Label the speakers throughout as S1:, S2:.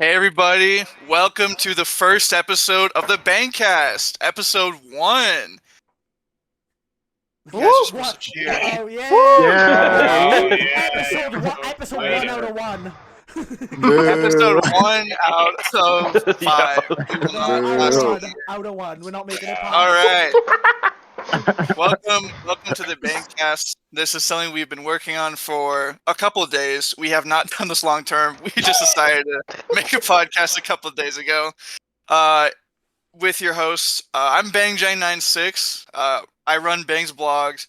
S1: Hey everybody, welcome to the first episode of the Bangcast, episode 1. You guys are supposed to cheer.
S2: Oh yeah!
S3: Yeah.
S2: Episode one out of one.
S1: Episode 1 out of 5. We will not last a year.
S2: Out of one. We're not making it past.
S1: Alright. Welcome to the Bangcast. This is something we've been working on for a couple of days. We have not done this long term. We just decided to make a podcast a couple of days ago. With your hosts, I'm BangJ96. I run Bang's blogs.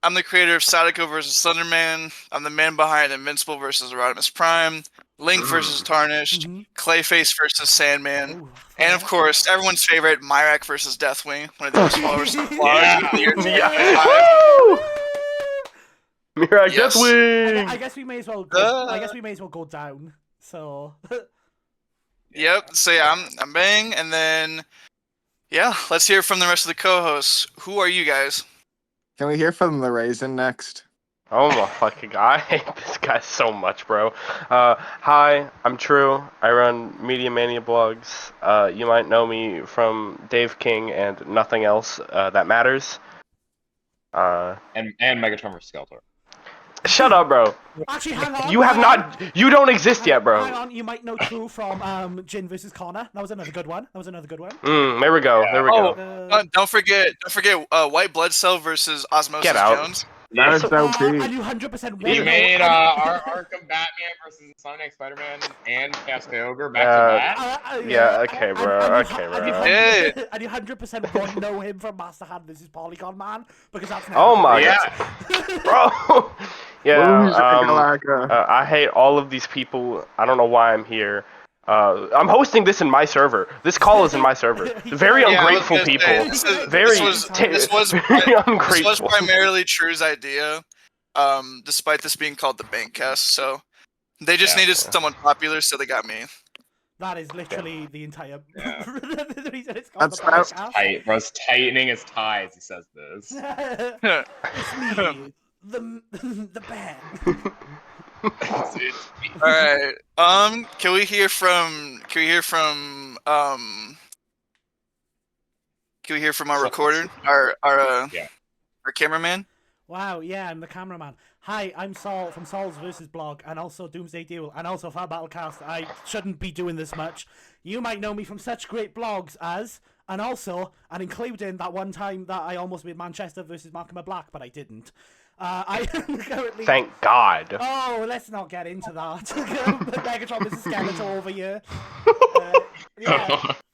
S1: I'm the creator of Sadako vs. Slenderman. I'm the man behind Invincible vs. Rodimus Prime, Link vs. Tarnished, Clayface vs. Sandman, and of course, everyone's favorite, Myrak vs. Deathwing, one of the most followers blogs of the year.
S3: Myrak Deathwing.
S2: I guess we may as well. I guess we may as well go down. So.
S1: Yep. So yeah, I'm Bang, and then let's hear from the rest of the co-hosts. Who are you guys?
S4: Can we hear from the Raisin next?
S3: Oh my fucking god, I hate this guy so much, bro. Hi, I'm True. I run Media Mania blogs. You might know me from Dave King and Nothing Else That Matters.
S5: And Megatron vs. Skeletor.
S3: Shut up, bro.
S2: Actually, hang on.
S3: You don't exist yet, bro.
S2: Hang on, you might know True from Jin vs. Connor. That was another good one.
S3: There we go.
S5: Yeah.
S3: There we go.
S1: Don't forget, White Blood Cell versus Osmosis
S3: Get out.
S1: Jones.
S4: That is so
S2: and
S4: big.
S2: you 100%
S5: We made Arkham Batman versus Sonic Spider-Man and Cast Ogre back to back.
S3: Yeah, okay, bro.
S2: And you 100% won't know him from Master Hand vs. Polygon Man because that's
S3: Oh my
S5: Yeah.
S3: bro.
S4: Who's
S3: Yeah, I hate all of these people. I don't know why I'm here. I'm hosting this in my server. This call is in my server. Very ungrateful people.
S1: This was
S3: Ungrateful.
S1: primarily True's idea, despite this being called the Bangcast. So they just needed someone popular, so they got me.
S2: That is literally the entire the reason it's called
S4: That's
S2: the podcast.
S5: Tight. Bro's tightening his ties. He says this.
S2: It's me, the band.
S1: All right. Can we hear from our recorder, our cameraman?
S2: Wow, yeah, I'm the cameraman. Hi, I'm Saul from Saul's Versus blog, and also Doomsday Duel, and also Fat Battlecast. I shouldn't be doing this much. You might know me from such great blogs as, and including that one time that I almost made Manchester versus Markham Black, but I didn't. I am currently...
S3: Thank God.
S2: Oh, let's not get into that. Megatron is a skeleton over here.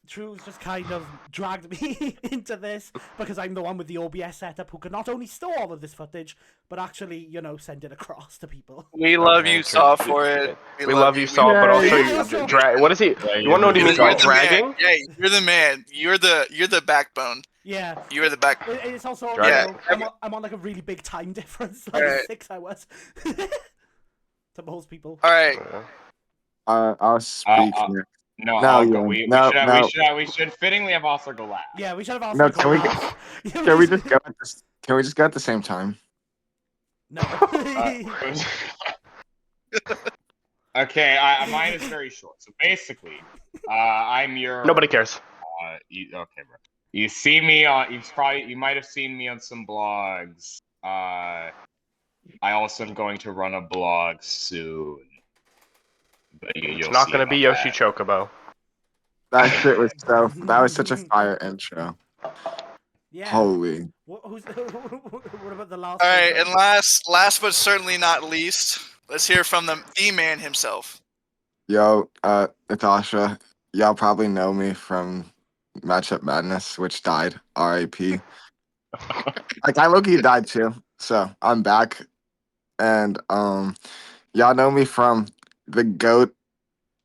S2: True's just kind of dragged me into this because I'm the one with the OBS setup who can not only store all of this footage, but actually, send it across to people.
S1: We love you, Saul, for it.
S3: We love you, Saul, but also you drag. What is he? You want to know what he means by dragging?
S1: Yeah, you're the man. You're the backbone.
S2: Yeah.
S1: You are the backbone.
S2: It's also, I'm on like a really big time difference, like 6 hours to most people.
S1: All right.
S4: I'll speak.
S5: We should fittingly have also go last.
S2: Yeah, we should have also
S4: No,
S2: go last.
S4: can we just go at this? Can we just go at the same time?
S2: No.
S5: Okay, mine is very short. So basically, I'm your.
S3: Nobody cares.
S5: Okay, bro. You see me on. You might have seen me on some blogs. I also am going to run a blog soon. But
S3: It's not going to be Yoshi Chocobo.
S4: That shit was that was such a fire intro.
S2: Yeah.
S4: Holy.
S2: What about the last?
S1: All right, and last but certainly not least, let's hear from the man himself.
S4: Yo, Natasha, y'all probably know me from Matchup Madness, which died. R.I.P. Like I low-key died too, so I'm back, and y'all know me from the GOAT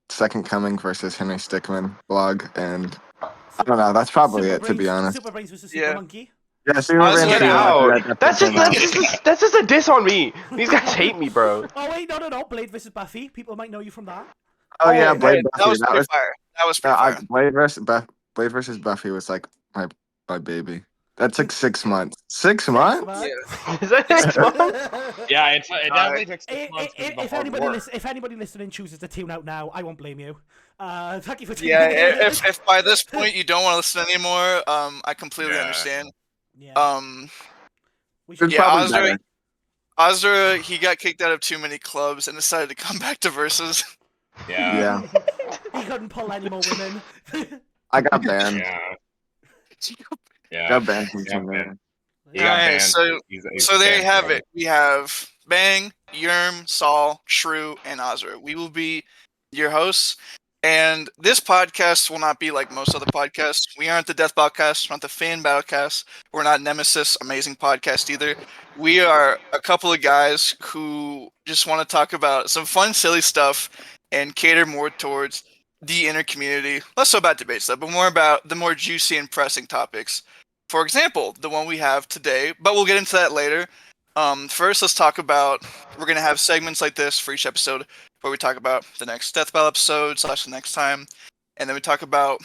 S4: Second Coming versus Henry Stickmin blog, and I don't know. That's probably it, to be honest.
S2: Super Brains versus Super Monkey.
S4: Yeah, Super
S1: Honestly,
S4: Brains.
S3: Get out! That's just a diss on me. These guys hate me, bro.
S2: Oh wait, no. Blade versus Buffy. People might know you from that.
S4: Oh yeah, Blade
S1: That
S4: Buffy.
S1: was pretty fire. That was pretty fire.
S4: Blade versus Buffy was like my baby. That's like 6 months. 6 months?
S1: Yeah.
S3: Is that 6 months?
S5: Yeah, it definitely took 6
S2: If,
S5: months because of the
S2: if
S5: hard
S2: anybody
S5: work.
S2: if anybody listening chooses to tune out now, I won't blame you. Thank you for tuning
S1: Yeah,
S2: in.
S1: if by this point you don't want to listen anymore, I completely
S5: Yeah.
S1: understand.
S2: Yeah. We should
S4: It's
S1: Yeah,
S4: probably
S1: Asura,
S4: better.
S1: Asura, he got kicked out of too many clubs and decided to come back to Versus.
S5: Yeah.
S2: He couldn't pull any more women.
S4: I got banned.
S5: Yeah. Yeah.
S4: Got banned from
S5: Yeah,
S4: some
S5: man. He
S1: Alright,
S5: got banned.
S1: so
S5: He's
S1: there you
S5: banned
S1: have
S5: forever.
S1: it. We have Bang, Yerm, Saul, Shrew, and Azra. We will be your hosts. And this podcast will not be like most other podcasts. We aren't the Death Battlecast, we're not the Fan Battlecast, we're not Nemesis, amazing podcast either. We are a couple of guys who just want to talk about some fun, silly stuff and cater more towards the inner community. Less so about debates, though, but more about the more juicy and pressing topics. For example, the one we have today, but we'll get into that later. First, let's talk about. We're gonna have segments like this for each episode, where we talk about the next Death Battle episode / the next time, and then we talk about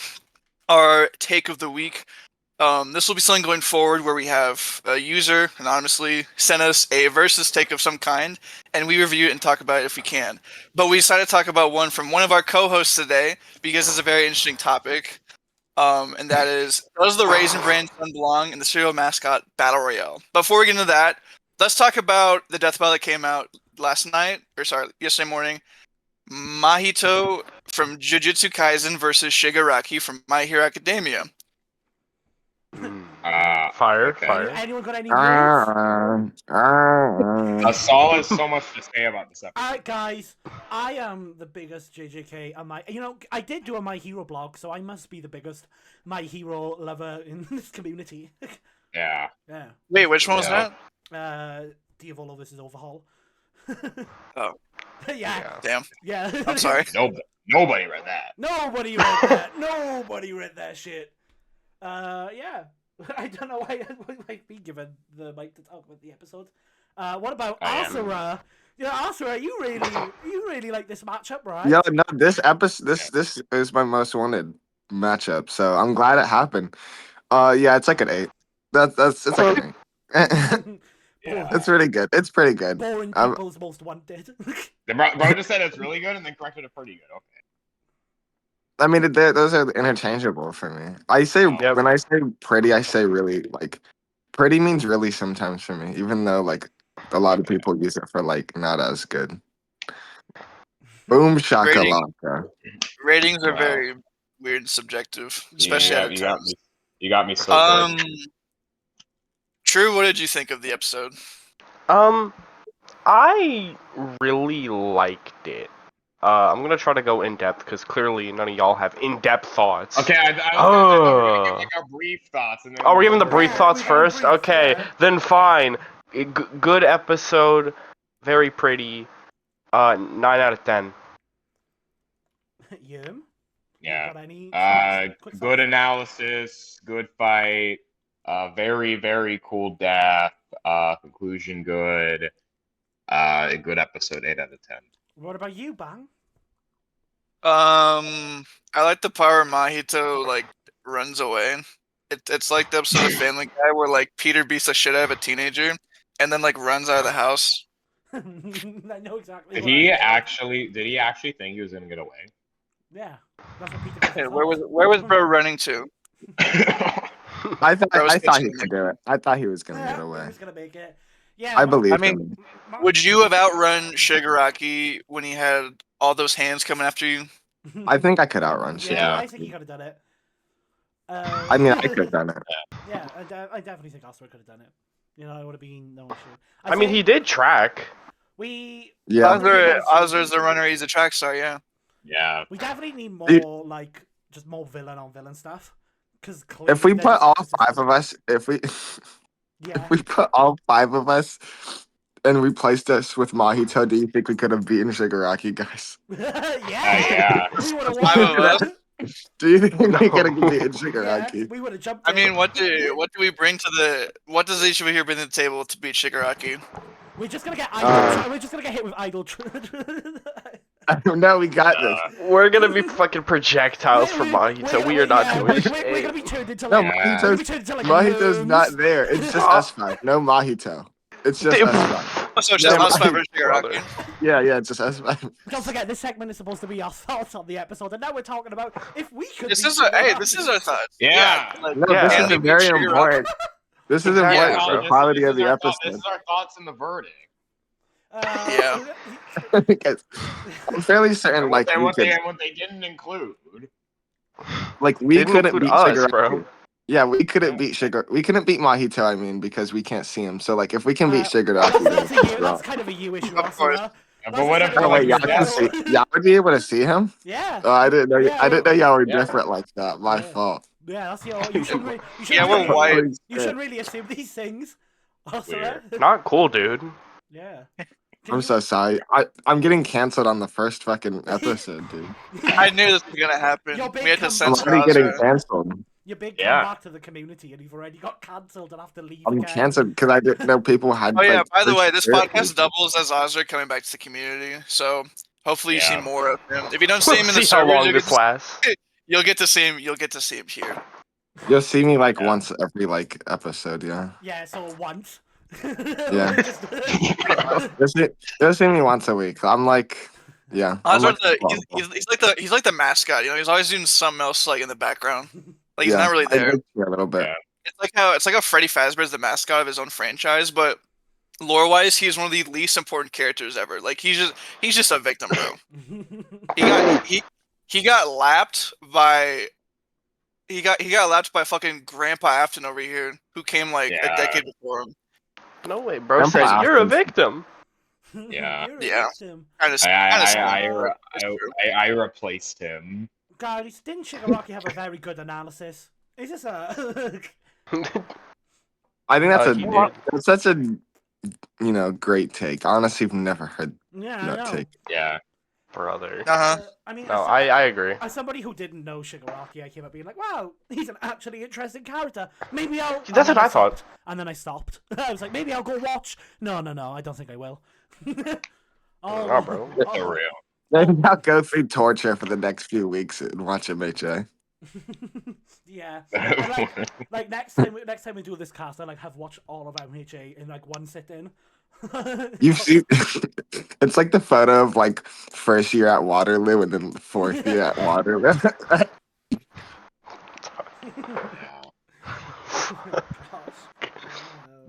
S1: our take of the week. This will be something going forward where we have a user anonymously send us a versus take of some kind, and we review it and talk about it if we can. But we decided to talk about one from one of our co-hosts today because it's a very interesting topic. And that is, does the Raisin Bran son belong in the cereal mascot battle royale? Before we get into that, let's talk about the death battle that came out yesterday morning. Mahito from Jujutsu Kaisen versus Shigaraki from My Hero Academia.
S3: Fire,
S5: okay.
S3: fire.
S2: Anyone got any words?
S5: Saul has so much to say about this episode.
S2: Alright, guys, I am the biggest JJK on my. I did do a My Hero blog, so I must be the biggest My Hero lover in this community.
S5: Yeah.
S2: Yeah.
S1: Wait, which one was
S5: Yeah.
S2: that? Diavolo versus Overhaul.
S1: Oh.
S2: Yeah.
S1: Damn.
S2: Yeah.
S1: I'm sorry.
S5: Nobody read that.
S2: Nobody read that. Nobody read that shit. Yeah. I don't know why I'd be given the mic to talk about the episode. What about Asura? Yeah, Asura, you really like this matchup, right?
S4: Yo, no, this episode, this is my most wanted matchup, so I'm glad it happened. Yeah, it's like an 8. It's like an 8.
S5: Yeah.
S4: It's really good. It's pretty good.
S2: Boring people's most wanted.
S5: The bro just said it's really good and then corrected it pretty good. Okay.
S4: I mean, those are interchangeable for me. I say
S5: Yep.
S4: when I say pretty, I say really. Like, pretty means really sometimes for me, even though like a lot of people use it for like not as good. Boom shakalaka.
S1: Ratings are
S5: Wow.
S1: very weird and subjective, especially
S5: Yeah,
S1: at times.
S5: you got me so good.
S1: True, what did you think of the episode?
S3: I really liked it. I'm gonna try to go in depth because clearly none of y'all have in-depth thoughts.
S5: Okay, I was gonna give like our brief thoughts. And then
S3: Oh, we're giving the brief
S2: Yeah,
S3: thoughts
S2: we got a
S3: first?
S2: brief,
S3: Okay,
S2: yeah.
S3: then fine. Good episode, very pretty. 9 out of 10.
S2: Yum?
S5: Yeah.
S2: Got any quick
S5: Good
S2: thoughts?
S5: analysis, good fight, very, very cool death, conclusion good, a good episode, 8 out of 10.
S2: What about you, Bang?
S1: I like the part where Mahito like runs away. It's like the episode of Family Guy where like Peter beats the shit out of a teenager and then like runs out of the house.
S2: I know exactly.
S5: Did
S2: what
S5: he
S2: I mean.
S5: actually think he was gonna get away?
S2: Yeah, that's what Peter Griffin
S1: Yeah,
S2: thought.
S1: where was bro running to?
S4: I thought
S1: I was
S4: he
S1: pitching
S4: could do it. I thought he was gonna
S2: Yeah,
S4: get
S2: he
S4: away.
S2: was gonna make it. Yeah,
S4: I believe
S1: I mean,
S4: him.
S1: Would you have outrun Shigaraki when he had all those hands coming after you?
S4: I think I could outrun
S2: Yeah,
S4: shit.
S5: Yeah.
S2: I think he could have done it.
S4: I mean, I could have done it.
S2: Yeah, I definitely think Asura could have done it. It would have been no issue.
S3: I mean,
S2: think
S3: he did track.
S2: We
S4: Yeah.
S1: Azra's the runner. He's a track star. Yeah.
S5: Yeah.
S2: we definitely need more just more villain on villain stuff. Because
S4: If we put all 5 of us, if we
S2: yeah,
S4: put all 5 of us and replaced us with Mahito, do you think we could have beaten Shigaraki, guys?
S2: yeah, we would have
S1: 5 of
S2: won.
S1: us?
S4: Do you think we
S3: No.
S4: could have beaten
S2: Yeah,
S4: Shigaraki?
S2: we would have jumped.
S1: I mean,
S2: in.
S1: what do we bring to the? What does each of you here bring to the table to beat Shigaraki?
S2: We're just gonna get idle. We're just gonna get hit with idle.
S4: No, we got this.
S3: We're gonna be fucking projectiles for Mahito. We are not doing
S2: We're
S3: shit.
S2: gonna be turned into
S4: No,
S2: like,
S5: Yeah.
S2: we're gonna be turned into like
S4: Mahito's
S2: worms.
S4: not there. It's just us five. No Mahito. It's just us five.
S1: Oh, so it's just
S4: Yeah,
S1: us five
S4: my
S1: versus
S3: brother.
S1: Shigaraki.
S4: Yeah, it's just us five.
S2: Don't forget, this segment is supposed to be our thoughts on the episode, and now we're talking about if we could.
S1: This
S2: beat
S1: is hey,
S2: Shigaraki.
S1: this is our thoughts.
S5: Yeah.
S1: like,
S4: No,
S5: Yeah.
S4: this
S1: can
S4: is
S1: we
S4: a
S1: beat
S4: very
S1: Shigaraki?
S4: important. This is
S3: Exactly,
S4: important
S3: bro.
S4: for the quality of the
S5: This
S4: episode.
S5: is our thoughts and the verdict.
S1: Yeah.
S4: Because I'm fairly certain,
S5: And
S4: like we
S5: what
S4: could,
S5: they didn't include.
S4: like we
S3: Didn't
S4: couldn't
S3: include
S4: beat
S3: us,
S4: Shigaraki.
S3: bro.
S4: Yeah, we couldn't beat Shigaraki. We couldn't beat Mahito. I mean, because we can't see him. So like, if we can beat Shigaraki,
S2: that's
S4: then
S2: a you.
S4: we're
S2: That's
S4: on.
S2: kind of a you issue,
S1: Of course.
S2: Asura.
S5: But what if
S4: Oh wait, y'all
S5: you're
S4: can see.
S5: deaf?
S4: Y'all would be able to see him.
S2: Yeah.
S4: Oh, I didn't know.
S2: Yeah,
S4: I didn't know y'all were
S5: yeah.
S4: different like that. My
S2: Yeah.
S4: fault.
S2: Yeah, that's your. You shouldn't. You
S1: Yeah,
S2: shouldn't
S1: we're
S2: really,
S1: white.
S4: Holy
S2: You
S4: shit.
S2: shouldn't really assume these things. Asura.
S3: Not cool, dude.
S2: Yeah.
S4: I'm so sorry. I'm getting canceled on the first fucking episode, dude.
S1: I knew this was gonna happen.
S2: Your big
S1: We had to
S2: comeback.
S4: I'm
S1: censor
S4: already getting
S1: Asura.
S4: canceled.
S2: Your big
S5: Yeah.
S2: comeback to the community, and you've already got cancelled and have to leave
S4: I'm
S2: again.
S4: canceled because I didn't know people had.
S1: Oh yeah,
S4: like,
S1: by the way, this
S4: spirit
S1: podcast
S4: people.
S1: doubles as Azra coming back to the community. So hopefully you see
S5: Yeah.
S1: more of him. If you don't see him in the
S3: See how
S1: servers,
S3: long this lasts.
S1: you'll get to see him. You'll get to see him here.
S4: You'll see me like
S5: Yeah.
S4: once every like episode. Yeah.
S2: Yeah, so once.
S4: Yeah.
S2: Just-
S4: You'll see me once a week. I'm like, yeah. I'm
S1: Azra's
S4: like,
S1: he's like the mascot. You know, he's always doing something else like in the background. Like he's
S4: yeah,
S1: not really
S4: I
S1: there.
S4: like you a little bit.
S5: Yeah.
S1: It's like how Freddy Fazbear's the mascot of his own franchise, but lore wise, he's one of the least important characters ever. Like he's just a victim, bro. He got lapped by fucking Grandpa Afton over here, who came like a
S5: Yeah.
S1: decade before him.
S3: No way, bro.
S4: Grandpa
S3: Said you're a
S4: Afton's-
S3: victim.
S5: Yeah.
S2: You're a
S1: Yeah.
S2: victim.
S1: Kind of.
S5: I replaced him.
S2: Guys, didn't Shigaraki have a very good analysis? Is this a...
S4: I think that's
S3: He did.
S4: that's such a great take. Honestly, I've never heard
S2: Yeah, I
S4: that
S2: know.
S4: take.
S5: Yeah.
S3: Brother.
S2: I mean,
S3: No, I agree.
S2: as somebody who didn't know Shigaraki, I came up being like, wow, he's an actually interesting character. Maybe I'll...
S3: See, that's
S2: and
S3: what
S2: then
S3: I thought.
S2: stopped. And then I stopped. I was like, maybe I'll go watch. No, I don't think I will.
S3: Nah, bro.
S5: For real.
S4: Maybe I'll go through torture for the next few weeks and watch MHA.
S2: Yeah. And, like next time we do this cast, I have watched all of MHA in like one sitting.
S4: You've seen it's like the photo of like first year at Waterloo and then fourth year at Waterloo.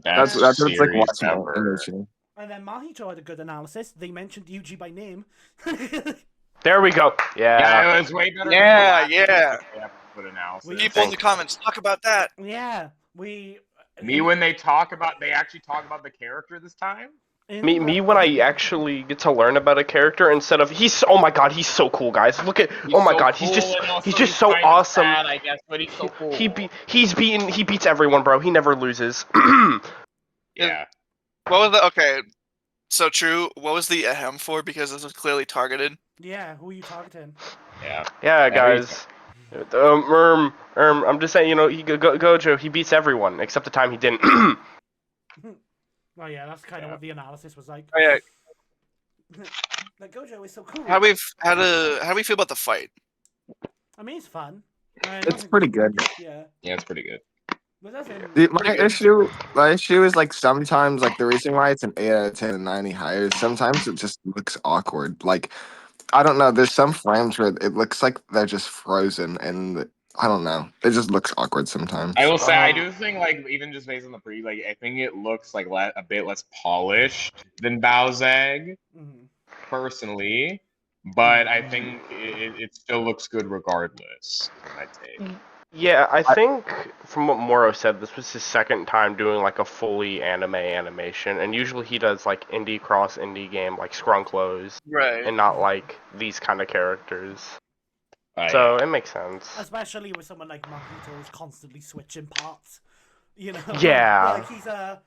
S4: That's what it's like
S5: serious
S4: watching
S5: ever.
S4: MHA.
S2: And then Mahito had a good analysis. They mentioned Yuji by name.
S3: There we go. Yeah.
S5: Yeah, it was way better.
S1: Yeah,
S5: than the
S1: yeah.
S5: last episode analysis.
S1: People in the comments talk about that.
S2: Yeah,
S5: Me when they actually talk about the character this time.
S3: Me when I actually get to learn about a character instead of oh my god, he's so cool, guys. Look at
S5: He's
S3: oh my
S5: so
S3: god,
S5: cool, and also
S3: he's just so
S5: kinda
S3: awesome.
S5: sad, I guess, but he's so cool.
S3: He beats everyone, bro. He never loses.
S5: Yeah.
S1: What was the okay? So true. What was the ahem for? Because this was clearly targeted.
S2: Yeah, who are you targeting?
S5: Yeah.
S3: Yeah, guys. I'm just saying, Gojo, he beats everyone except the time he didn't.
S2: Oh yeah, that's kind of what the analysis was like.
S1: Oh, yeah.
S2: Like Gojo is so cool.
S1: How do we feel about the fight?
S2: I mean, it's fun.
S4: It's pretty good.
S2: Yeah,
S5: Yeah, it's pretty good.
S2: but doesn't.
S4: My issue is like sometimes like the reason why it's an 8 out of 10 and 90 higher is sometimes it just looks awkward. Like I don't know, there's some frames where it looks like they're just frozen and I don't know. It just looks awkward sometimes.
S5: I will say, I do think, like, even just based on the I think it looks like a bit less polished than Baozag, personally. But I think it still looks good regardless. I take.
S3: Yeah, I think from what Moro said, this was his second time doing like a fully anime animation, and usually he does like indie cross indie game like Scrunclose,
S1: Right.
S3: and not like these kind of characters.
S5: So
S3: It makes sense.
S2: Especially with someone like Mahito who's constantly switching parts. You know?
S3: Yeah.
S2: Like he's a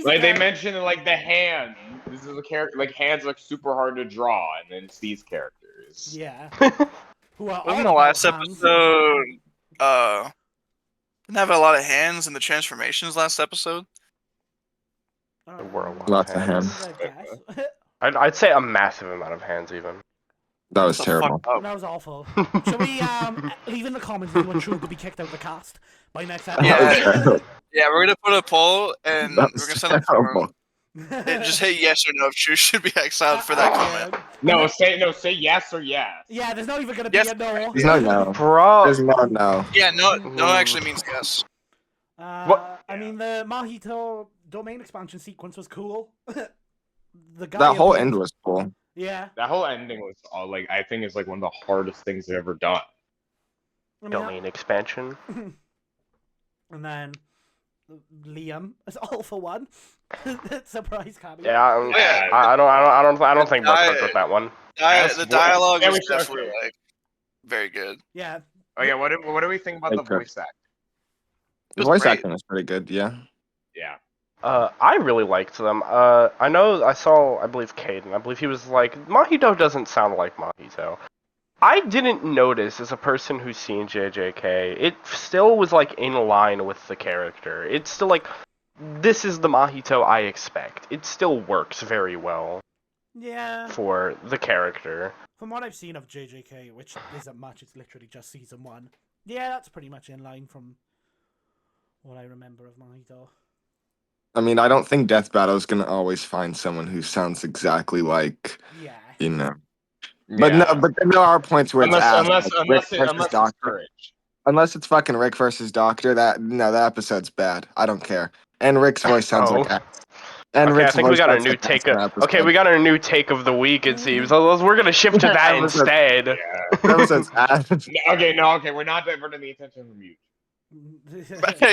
S5: like they mentioned, like the hand. This is a character. Like hands look super hard to draw, and then it's these characters.
S2: Yeah. Who are
S1: Wasn't
S2: all
S1: the last
S2: about hands.
S1: episode? Didn't have a lot of hands in the transformations last episode.
S3: There were a lot
S4: Lots
S3: of
S4: of
S3: hands.
S4: hands.
S2: I guess.
S3: I'd say a massive amount of hands even.
S4: That was
S1: Shut the fuck
S4: terrible.
S1: up.
S2: That was awful. Shall we leave in the comments if anyone truly could be kicked out of the cast by next episode?
S1: Yeah. Yeah, we're gonna put a poll and
S4: That
S1: we're
S4: was
S1: gonna send a form.
S4: terrible.
S1: And just hit yes or no if True should be exiled for that comment.
S5: No, say yes or yes.
S2: Yeah, there's not even gonna be
S1: Yes.
S2: a no.
S4: There's no no.
S3: Bro.
S4: There's no no.
S1: Yeah, no actually means yes.
S3: What?
S2: I mean, the Mahito domain expansion sequence was cool. The guy
S4: That whole
S2: appeared-
S4: end was cool.
S2: Yeah.
S5: That whole ending was all like I think is like one of the hardest things they've ever done.
S2: I mean,
S3: Domain expansion.
S2: and then Liam is all for one. Surprise cameo.
S3: Yeah,
S1: Yeah.
S3: I don't think Mascot got that one.
S1: The dialogue
S5: Yeah,
S1: was
S5: we should-
S1: definitely
S5: okay.
S1: like very good.
S2: Yeah.
S5: Oh yeah, what do we think about the
S4: Okay.
S5: voice act?
S4: The
S1: was
S4: voice
S1: great.
S4: acting was pretty good. Yeah.
S5: Yeah.
S3: I really liked them. I know I believe Caden. I believe he was like, Mahito doesn't sound like Mahito. I didn't notice as a person who's seen JJK, it still was like in line with the character. It's still like, this is the Mahito I expect. It still works very well
S2: Yeah.
S3: for the character.
S2: From what I've seen of JJK, which isn't much, it's literally just season 1. Yeah, that's pretty much in line from what I remember of Mahito.
S4: I mean, I don't think Death Battle is gonna always find someone who sounds exactly like,
S2: Yeah.
S4: you know. But no, but there are points where it's ass, like Rick versus
S5: unless it's
S4: Doctor.
S5: courage.
S4: Unless it's fucking Rick versus Doctor, that episode's bad. I don't care. And Rick's voice sounds like ass. And
S3: Okay, I
S4: Rick's
S3: think we
S4: voice
S3: got a
S4: sounds
S3: new
S4: like
S3: take.
S4: ass in that
S3: Okay,
S4: episode.
S3: we got a new take of the week. It seems. So we're gonna shift to that
S4: That was a-
S3: instead.
S5: Yeah.
S4: That episode's ass.
S5: Okay, we're not diverting the attention from you.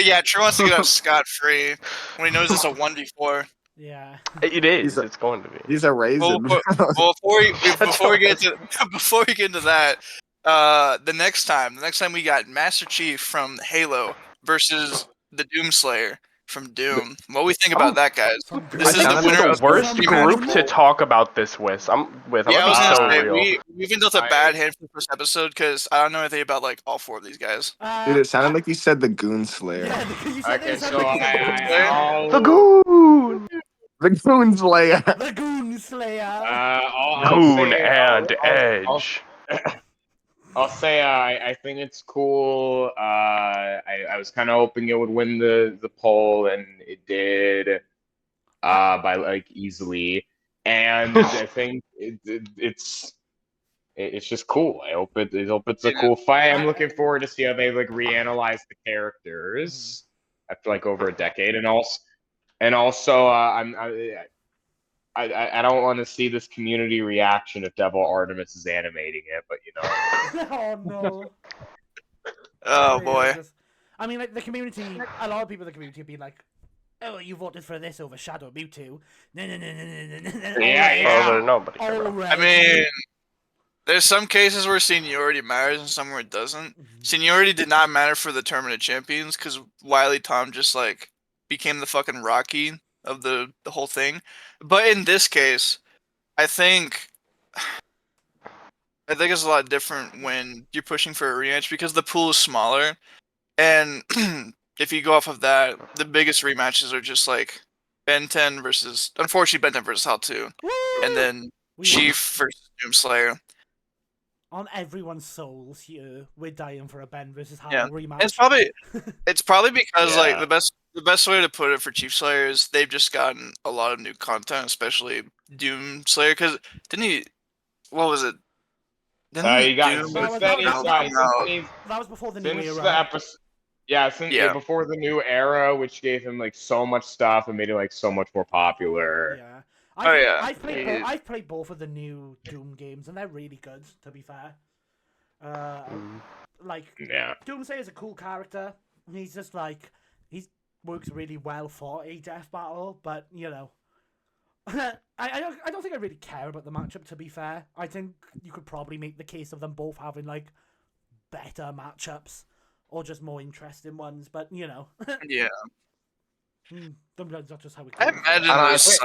S1: Yeah, True wants to get out scot free when he knows it's a 1v4.
S2: Yeah.
S3: It is.
S4: He's a-
S3: It's going to be.
S4: He's a raisin.
S1: Well, before we get into that, the next time we got Master Chief from Halo versus the Doomslayer from Doom. What do we think about that, guys? This
S3: I
S1: is
S3: think
S1: the
S3: this
S1: winner
S3: is
S1: of
S3: the worst
S1: the
S3: group
S1: rematch
S3: to
S1: poll.
S3: talk about this with. I'm
S1: Yeah, I
S3: gonna
S1: was
S3: be
S1: gonna
S3: so
S1: say
S3: real.
S1: we even dealt a bad hand for the first episode because I don't know anything about like all 4 of these guys.
S4: Dude, it sounded like you said the Goon Slayer.
S2: Yeah, because you said
S5: Okay,
S2: it
S5: so
S2: sounded like
S5: I'll,
S3: The Goon,
S4: The Goon Slayer.
S2: the Goon Slayer.
S5: I'll
S3: Goon
S5: say-
S3: and
S5: I'll-
S3: Edge.
S5: I'll say I think it's cool. I was kind of hoping it would win the poll, and it did by like easily. And I think it's just cool. I hope it's a cool fight. I'm looking forward to see how they like reanalyze the characters after like over a decade, and also I don't want to see this community reaction if Devil Artemis is animating it, but you know.
S2: Oh no.
S1: Oh
S2: Yeah,
S1: boy.
S2: just- I mean, like the community. A lot of people in the community have been like, "Oh, you voted for this over Shadow Mewtwo." No.
S5: Yeah.
S3: Oh, nobody.
S2: All
S3: cares.
S2: right.
S1: I mean, there's some cases where seniority matters and some where it doesn't. Seniority did not matter for the tournament champions because Wily Tom just like became the fucking Rocky of the whole thing. But in this case, I think it's a lot different when you're pushing for a rematch because the pool is smaller, and if you go off of that, the biggest rematches are just like Ben 10 versus, unfortunately, Ben 10 versus Hal 2, and then Chief versus Doomslayer.
S2: On everyone's souls here, we're dying for a Ben versus Hal
S1: Yeah.
S2: rematch.
S1: It's probably because like
S5: Yeah.
S1: the best way to put it for Chief Slayer is they've just gotten a lot of new content, especially Doomslayer. Because didn't he? What was it?
S5: You got
S1: Doom-
S5: since then he's
S2: That was before the new
S5: since
S2: era.
S5: the episode. Yeah, before the new era, which gave him like so much stuff and made it like so much more popular.
S2: Yeah.
S1: yeah.
S2: I've played both of the new Doom games, and they're really good. To be fair, like
S5: Yeah.
S2: Doomslayer is a cool character. He's just like works really well for a death battle, but you know, I don't think I really care about the matchup. To be fair, I think you could probably make the case of them both having like better matchups or just more interesting ones. But you know,
S1: Yeah,
S2: sometimes that's just how it
S1: I
S2: goes.
S1: imagine
S5: I
S1: there's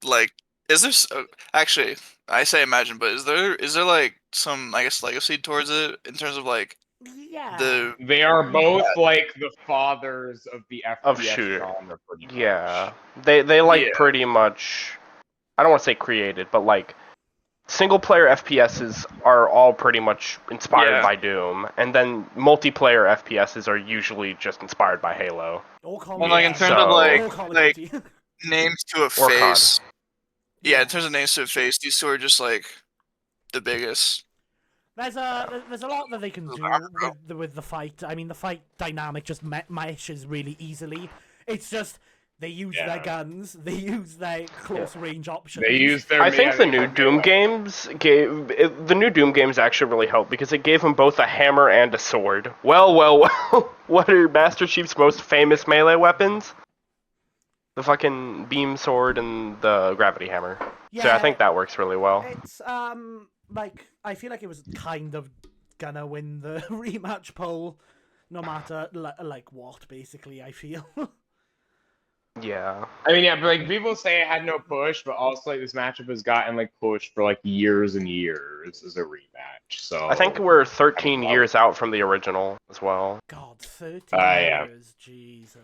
S1: like is there actually I say imagine, but is there like some I guess legacy towards it in terms of like
S2: Yeah.
S5: They are both like the fathers of the FPS
S3: Of shooter.
S5: genre, pretty much.
S3: Yeah, they like
S1: Yeah.
S3: pretty much. I don't want to say created, but like single-player FPSs are all pretty much inspired
S1: Yeah.
S3: by Doom, and then multiplayer FPSs are usually just inspired by Halo.
S2: Or Call
S1: Well,
S2: of
S1: like in
S2: Duty.
S1: terms of
S2: Or Call of
S1: like
S2: Duty.
S1: names to a
S3: Or COD.
S1: face. Yeah, in terms of names to a face, these two are just like the biggest.
S2: There's a lot that they can do with the fight. I mean, the fight dynamic just meshes really easily. It's just they use their guns, they use their close range options.
S5: They use their.
S3: I think the new Doom games actually really helped because it gave them both a hammer and a sword. Well. What are Master Chief's most famous melee weapons? The fucking beam sword and the gravity hammer.
S2: Yeah,
S3: So I think that works really well.
S2: It's like I feel like it was kind of gonna win the rematch poll, no matter like what. Basically, I feel.
S3: Yeah.
S5: I mean, yeah, but like people say it had no push, but also like this matchup has gotten like pushed for like years and years as a rematch. So
S3: I think we're 13 years out from the original as well.
S2: God, 30
S5: yeah.
S2: years, Jesus.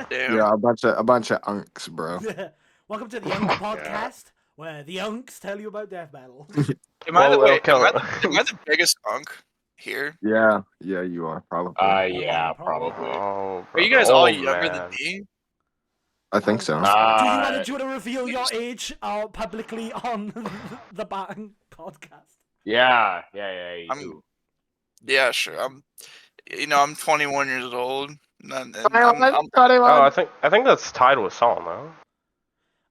S1: Damn.
S4: Yeah, a bunch of unks, bro.
S2: Welcome to the Unk Podcast, where the Unks tell you about death battle.
S1: Am I the
S3: okay.
S1: am I the biggest unk here?
S4: Yeah, you are probably.
S5: yeah, probably.
S3: Oh,
S1: Are you guys all
S3: oh,
S1: younger
S3: man.
S1: than me?
S4: I think so.
S2: Do you want to reveal your age publicly on the Bang Podcast?
S5: Yeah. You
S1: I'm-
S5: do.
S1: Yeah, sure. I'm 21 years old. And
S3: Oh, I think that's tied with Saul,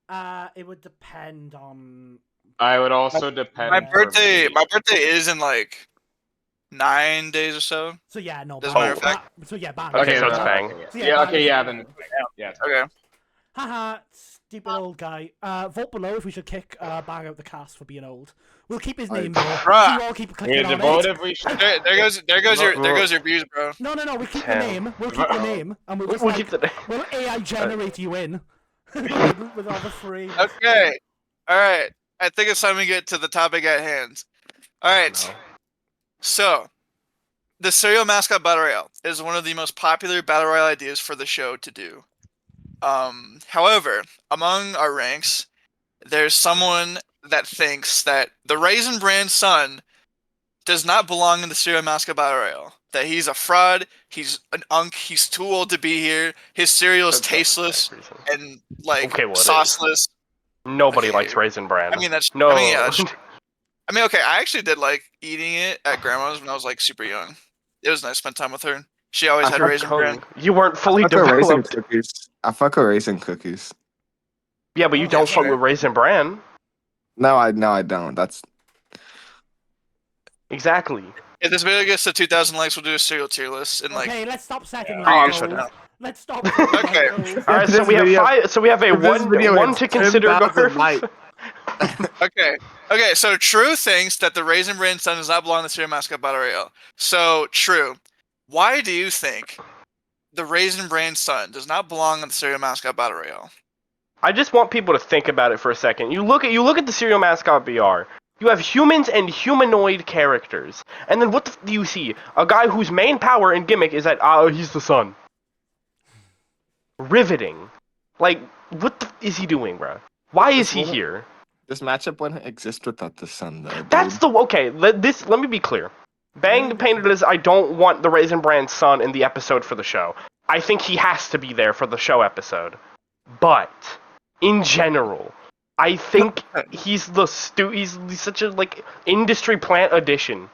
S3: no?
S2: It would depend on.
S5: I would also depend.
S1: my
S5: for
S1: birthday
S5: me.
S1: is in like 9 days or so.
S2: So yeah, no.
S1: Doesn't
S2: Bang.
S1: matter if I-
S2: So yeah, Bang.
S3: Okay, so it's
S5: then-
S3: Bang.
S2: So
S5: Yeah,
S2: Bang
S5: okay,
S2: is-
S5: yeah, then yeah.
S1: Okay.
S2: Haha, stupid old guy. Vote below if we should kick Bang out the cast for being old. We'll keep his name though.
S1: Bruh.
S2: You all keep
S5: We
S2: clicking
S5: had to
S2: on
S5: vote
S2: it.
S5: if we should.
S1: There goes your views, bro.
S2: No, we keep
S3: 10.
S2: the name. We'll keep the name, and we'll just
S3: We'll keep the name.
S2: we'll AI generate you in with all the frames.
S1: Okay. All right. I think it's time we get to the topic at hand. All right.
S3: No.
S1: So, the Serial Mascot Battle Royale is one of the most popular Battle Royale ideas for the show to do. However, among our ranks, there's someone that thinks that the Raisin Bran son does not belong in the Serial Mascot Battle Royale. That he's a fraud, he's an unk, he's too old to be here, his cereal is
S3: That's
S1: tasteless
S3: not the right reason.
S1: and like
S3: Okay, well, it is.
S1: sauceless.
S3: Nobody
S1: Okay.
S3: likes Raisin Bran.
S1: I mean, that's
S3: no.
S1: yeah, that's true. I mean, okay, I actually did like eating it at grandma's when I was like super young. It was nice to spend time with her. She always had Raisin Bran.
S3: You weren't fully
S4: I fuck with raisin
S3: developed.
S4: cookies. I fuck with raisin cookies.
S3: Yeah, but you
S2: Oh,
S3: don't
S2: yeah,
S3: fuck
S1: sure.
S3: with Raisin Bran.
S4: No, I don't. That's
S3: Exactly.
S1: If this video gets to 2,000 likes, we'll do a serial tier list and like.
S2: Okay, let's stop setting
S1: Oh,
S2: my
S1: I'm
S2: goals.
S1: shutting up.
S2: Let's stop. setting my
S1: Okay.
S2: goals.
S3: All right, so
S4: this
S3: we have
S4: video-
S3: 5. So we have a
S4: if this video
S3: one
S4: hits
S3: to consider.
S4: 10,000 likes-
S1: Okay, so True thinks that the Raisin Bran son does not belong in the Serial Mascot Battle Royale. So, True, why do you think the Raisin Bran son does not belong in the Serial Mascot Battle Royale?
S3: I just want people to think about it for a second. You look at the Serial Mascot BR. You have humans and humanoid characters, and then what do you see? A guy whose main power and gimmick is that he's the sun. Riveting. Like, what is he doing, bro? Why is he here?
S4: this matchup wouldn't exist without the sun, though. Dude.
S3: That's the okay. Let me be clear. Bang painted it as I don't want the Raisin Bran son in the episode for the show. I think he has to be there for the show episode, but in general, I think he's he's such a like industry plant addition.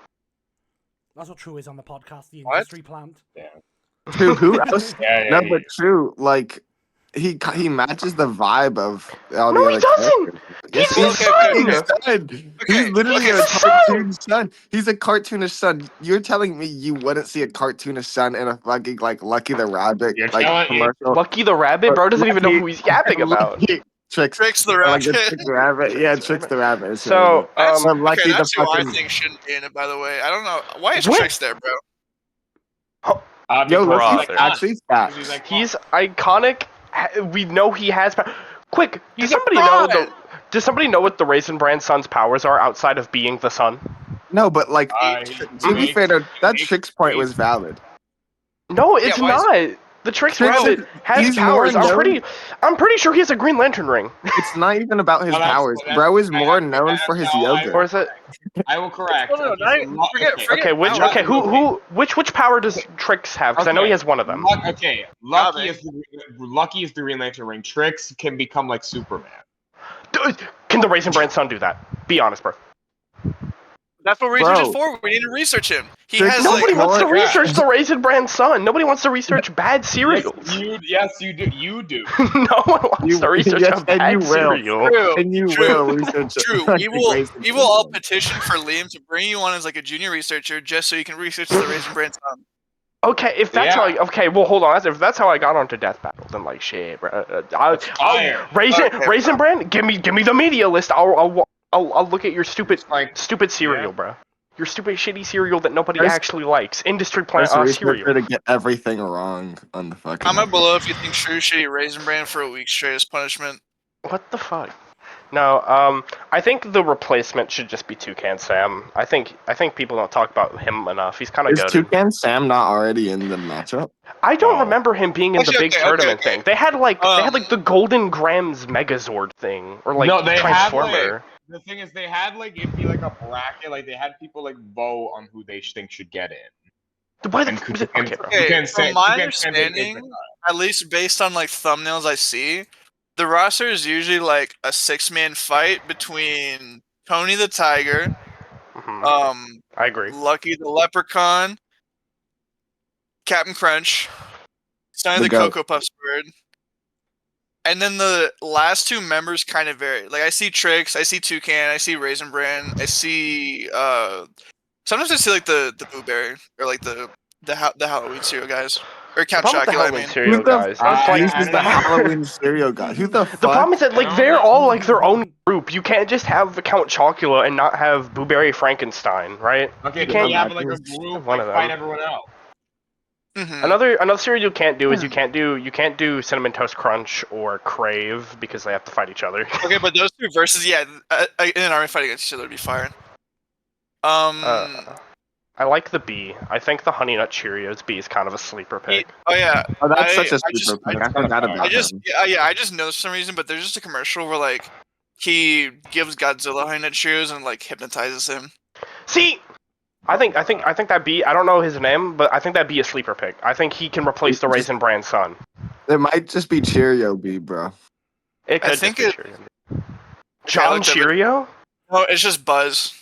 S2: That's what True is on the podcast. The
S1: What?
S2: industry plant.
S4: True, who else?
S5: Yeah,
S4: No, but True, like he matches the vibe of all
S3: No,
S4: the
S3: he
S4: other
S3: doesn't!
S4: characters.
S3: He's
S4: Yes,
S3: the
S4: son! He's literally
S1: okay,
S4: a
S3: the son!
S4: cartoon son. He's a cartoonish son. You're telling me you wouldn't see a cartoonish son in a fucking like Lucky the Rabbit
S5: You're
S4: like
S5: telling me-
S4: commercial?
S3: Lucky the Rabbit, bro, doesn't even know
S4: Lucky-
S3: who he's yapping about.
S4: Lucky Tricks
S1: the
S4: like
S1: Rabbit.
S4: Tricks the Rabbit. Yeah, Tricks the Rabbit. is
S3: So,
S1: That's,
S4: But Lucky
S1: okay,
S4: the
S1: that's who I
S4: fucking-
S1: think shouldn't be in it, by the way. I don't know. Why is
S3: What?
S1: Tricks there, bro?
S4: Yo,
S3: Brother.
S4: Lucky's actually fat.
S3: He's iconic. We know he has power. Quick,
S1: He's
S3: does
S1: a
S3: somebody know?
S1: fraud.
S3: Does somebody know what the Raisin Bran son's powers are outside of being the sun?
S4: No, but like
S5: Uh,
S4: to be fair, though, that Tricks point was valid.
S3: No, it's
S1: why is
S3: not. The Trix
S4: Trix
S3: Rabbit has
S4: he's
S3: powers.
S4: more
S3: I'm pretty sure he has a Green Lantern ring.
S4: It's not even about his
S5: No, that's-
S4: powers.
S5: that's-
S4: Bro is
S5: I-
S4: more
S5: I-
S4: known for his
S5: no,
S4: yoga.
S3: Or is it?
S5: I will correct.
S1: No,
S5: Okay,
S1: not-
S5: so Lu-
S1: forget-
S5: okay.
S1: forget-
S3: Okay, which power does Trix have? Because I know he has one of them.
S5: Okay, Lucky is the Green Lantern ring. Trix can become like Superman.
S3: Can the Raisin Bran son do that? Be honest, bro.
S1: That's what research
S4: Bro.
S1: is for. We need to research him. He
S4: Trix-
S1: has
S3: Nobody
S1: like
S3: wants to
S4: yeah.
S3: research the Raisin Bran son. Nobody wants to research bad cereals.
S5: Yes, you do. You do.
S3: No one wants to research
S4: yes,
S3: a
S4: and you
S3: bad
S4: will.
S3: cereal.
S1: True.
S4: And you
S1: True.
S4: will research it.
S1: True.
S4: like
S1: We
S4: the
S1: will.
S4: Raisin
S1: We will all
S4: Bran.
S1: petition for Liam to bring you on as like a junior researcher, just so you can research the Raisin Bran son.
S3: Okay, if that's how.
S5: Yeah.
S3: Okay, well, hold on. If that's how I got onto Death Battle, then like shit, bro.
S5: Fire.
S3: Raisin Bran, give me the media list. I'll look at your stupid
S5: Like,
S3: cereal,
S5: yeah.
S3: bro. Your stupid shitty cereal that nobody
S4: There's-
S3: actually likes. Industry plant
S4: There's a researcher
S3: cereal.
S4: to get everything wrong on the fucking.
S1: Comment below if you think True Shitty Raisin Bran for a week straight is punishment.
S3: What the fuck? No, I think the replacement should just be Toucan Sam. I think people don't talk about him enough. He's kind of
S4: Is
S3: good.
S4: Toucan Sam not already in the matchup?
S3: I don't
S5: Oh.
S3: remember him being in the
S1: Actually,
S3: big
S1: okay,
S3: tournament
S1: okay.
S3: thing. They had like the Golden Grams Megazord thing or like
S5: No, they had,
S3: Transformer.
S5: the thing is, they had like it'd be like a bracket. Like they had people like vote on who they think should get in.
S3: Why the
S5: And
S3: f-
S5: could-
S3: was it- okay, bro.
S1: Okay,
S5: Toucan
S1: from
S5: Sam-
S1: my
S5: Toucan Sam didn't get
S1: understanding, at least based on like thumbnails I see, the roster is usually like a 6-man fight between Tony the Tiger,
S3: Mhm. I agree.
S1: Lucky the Leprechaun, Captain Crunch, Sonny
S4: The
S1: the
S4: goat.
S1: Cocoa Puffs bird, and then the last two members kind of vary. Like I see Trix, I see Toucan, I see Raisin Bran, I see sometimes I see like the Blueberry or like the Halloween cereal guys or Count
S3: The problem with the
S1: Chocula. I
S3: Halloween
S1: mean,
S3: cereal
S4: Who the
S3: guys.
S4: fuck
S3: It's like,
S4: uses the Halloween cereal guy? Who the fuck?
S3: the problem is that
S5: I
S3: like
S5: don't
S3: they're
S5: know.
S3: all like their own group. You can't just have Count Chocula and not have Blueberry Frankenstein, right?
S5: Okay,
S3: You
S5: then
S3: can't-
S5: you have like a group
S3: One
S5: like,
S3: of
S5: fight
S3: them.
S5: everyone else.
S1: mhm.
S3: Another cereal you can't do is you can't do Cinnamon Toast Crunch or Crave because they have to fight each other.
S1: Okay, but those two versus in an army fight against each other would be fire.
S3: I like the bee. I think the Honey Nut Cheerios bee is kind of a sleeper pick.
S1: Oh yeah,
S4: Oh, that's
S1: I-
S4: such a
S1: I just-
S4: super pick.
S5: I
S4: I forgot
S5: just-
S4: about
S1: I just
S4: him.
S1: I just know for some reason, but there's just a commercial where like he gives Godzilla Honey Nut Cheerios and like hypnotizes him.
S3: See, I think that bee. I don't know his name, but I think that bee is a sleeper pick. I think he can replace the Raisin Bran son.
S4: It might just be Cheerio B, bro.
S3: It could
S1: think
S3: just be
S1: it-
S3: Cheerio. John
S1: looked at it.
S3: Cheerio.
S1: No, it's just Buzz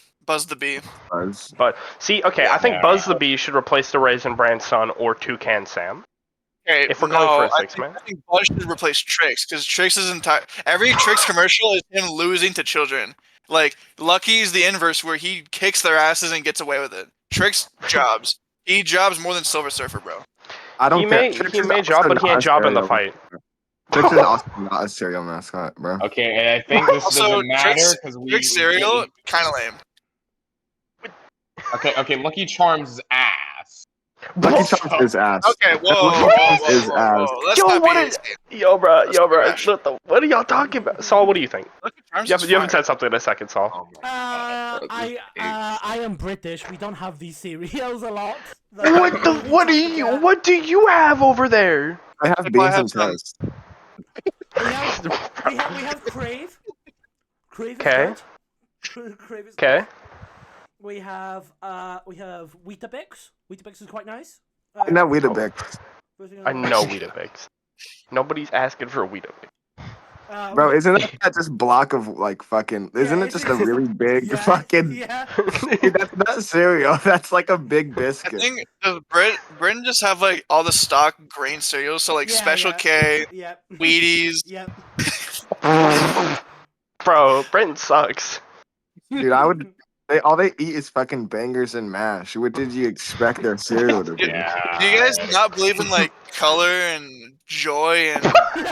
S1: the bee.
S4: Buzz.
S3: But see, okay, I think
S5: Yeah.
S3: Buzz the Bee should replace the Raisin Bran son or Toucan Sam.
S1: Okay,
S3: If we're going for a
S1: I
S3: six-man.
S1: think Buzz should replace Trix because Trix is entire. Every Trix commercial is him losing to children. Like Lucky's the inverse, where he kicks their asses and gets away with it. Trix jobs. He jobs more than Silver Surfer, bro.
S4: I don't
S3: He
S4: care.
S3: may
S4: Trix
S3: he
S4: is
S3: may
S4: also
S3: job, but he
S4: not
S3: ain't
S4: a
S3: job in the
S4: cereal-
S3: fight.
S4: Trix is also not a cereal mascot, bro.
S5: Okay, and I think this
S1: Also,
S5: doesn't matter
S1: Trix-
S5: because
S1: Trix cereal kind of lame.
S5: Okay, Lucky Charms' ass.
S4: Lucky Charms is ass.
S1: Okay, whoa,
S4: Lucky
S1: whoa,
S4: Charms
S1: whoa,
S4: is
S1: whoa,
S4: ass.
S1: whoa. Let's
S3: Yo,
S1: not
S3: what
S1: be
S3: is-
S1: hasty.
S3: Yo, bro,
S1: trash.
S3: what are y'all talking about? Saul, what do you think?
S1: Lucky Charms
S3: You
S1: is
S3: haven't
S1: fire.
S3: said something in a second, Saul.
S5: Oh my god.
S2: I am British. We don't have these cereals a lot.
S3: What do you have over there?
S4: I have
S1: If I
S4: beans
S1: have
S4: and
S1: some-
S4: toast.
S2: We have Crave. Crave is
S3: Okay.
S2: good. Crave is
S3: Okay.
S2: We have Weetabix. Weetabix is quite nice.
S4: I know Weetabix.
S3: I know Weetabix. Nobody's asking for a Weetabix.
S4: Bro, isn't that just block of like fucking? Isn't it just a really big fucking?
S2: Yeah.
S4: Dude, that's not cereal. That's like a big
S1: I
S4: biscuit.
S1: think does Britain just have like all the stock grain cereals, so like
S2: Yeah,
S1: Special
S2: yeah.
S1: K,
S2: Yep.
S1: Wheaties.
S2: Yep.
S3: Bro, Brenton sucks.
S4: Dude, I would. All they eat is fucking bangers and mash. What did you expect their cereal to be?
S5: Yeah.
S1: Do you guys not believe in like color and joy and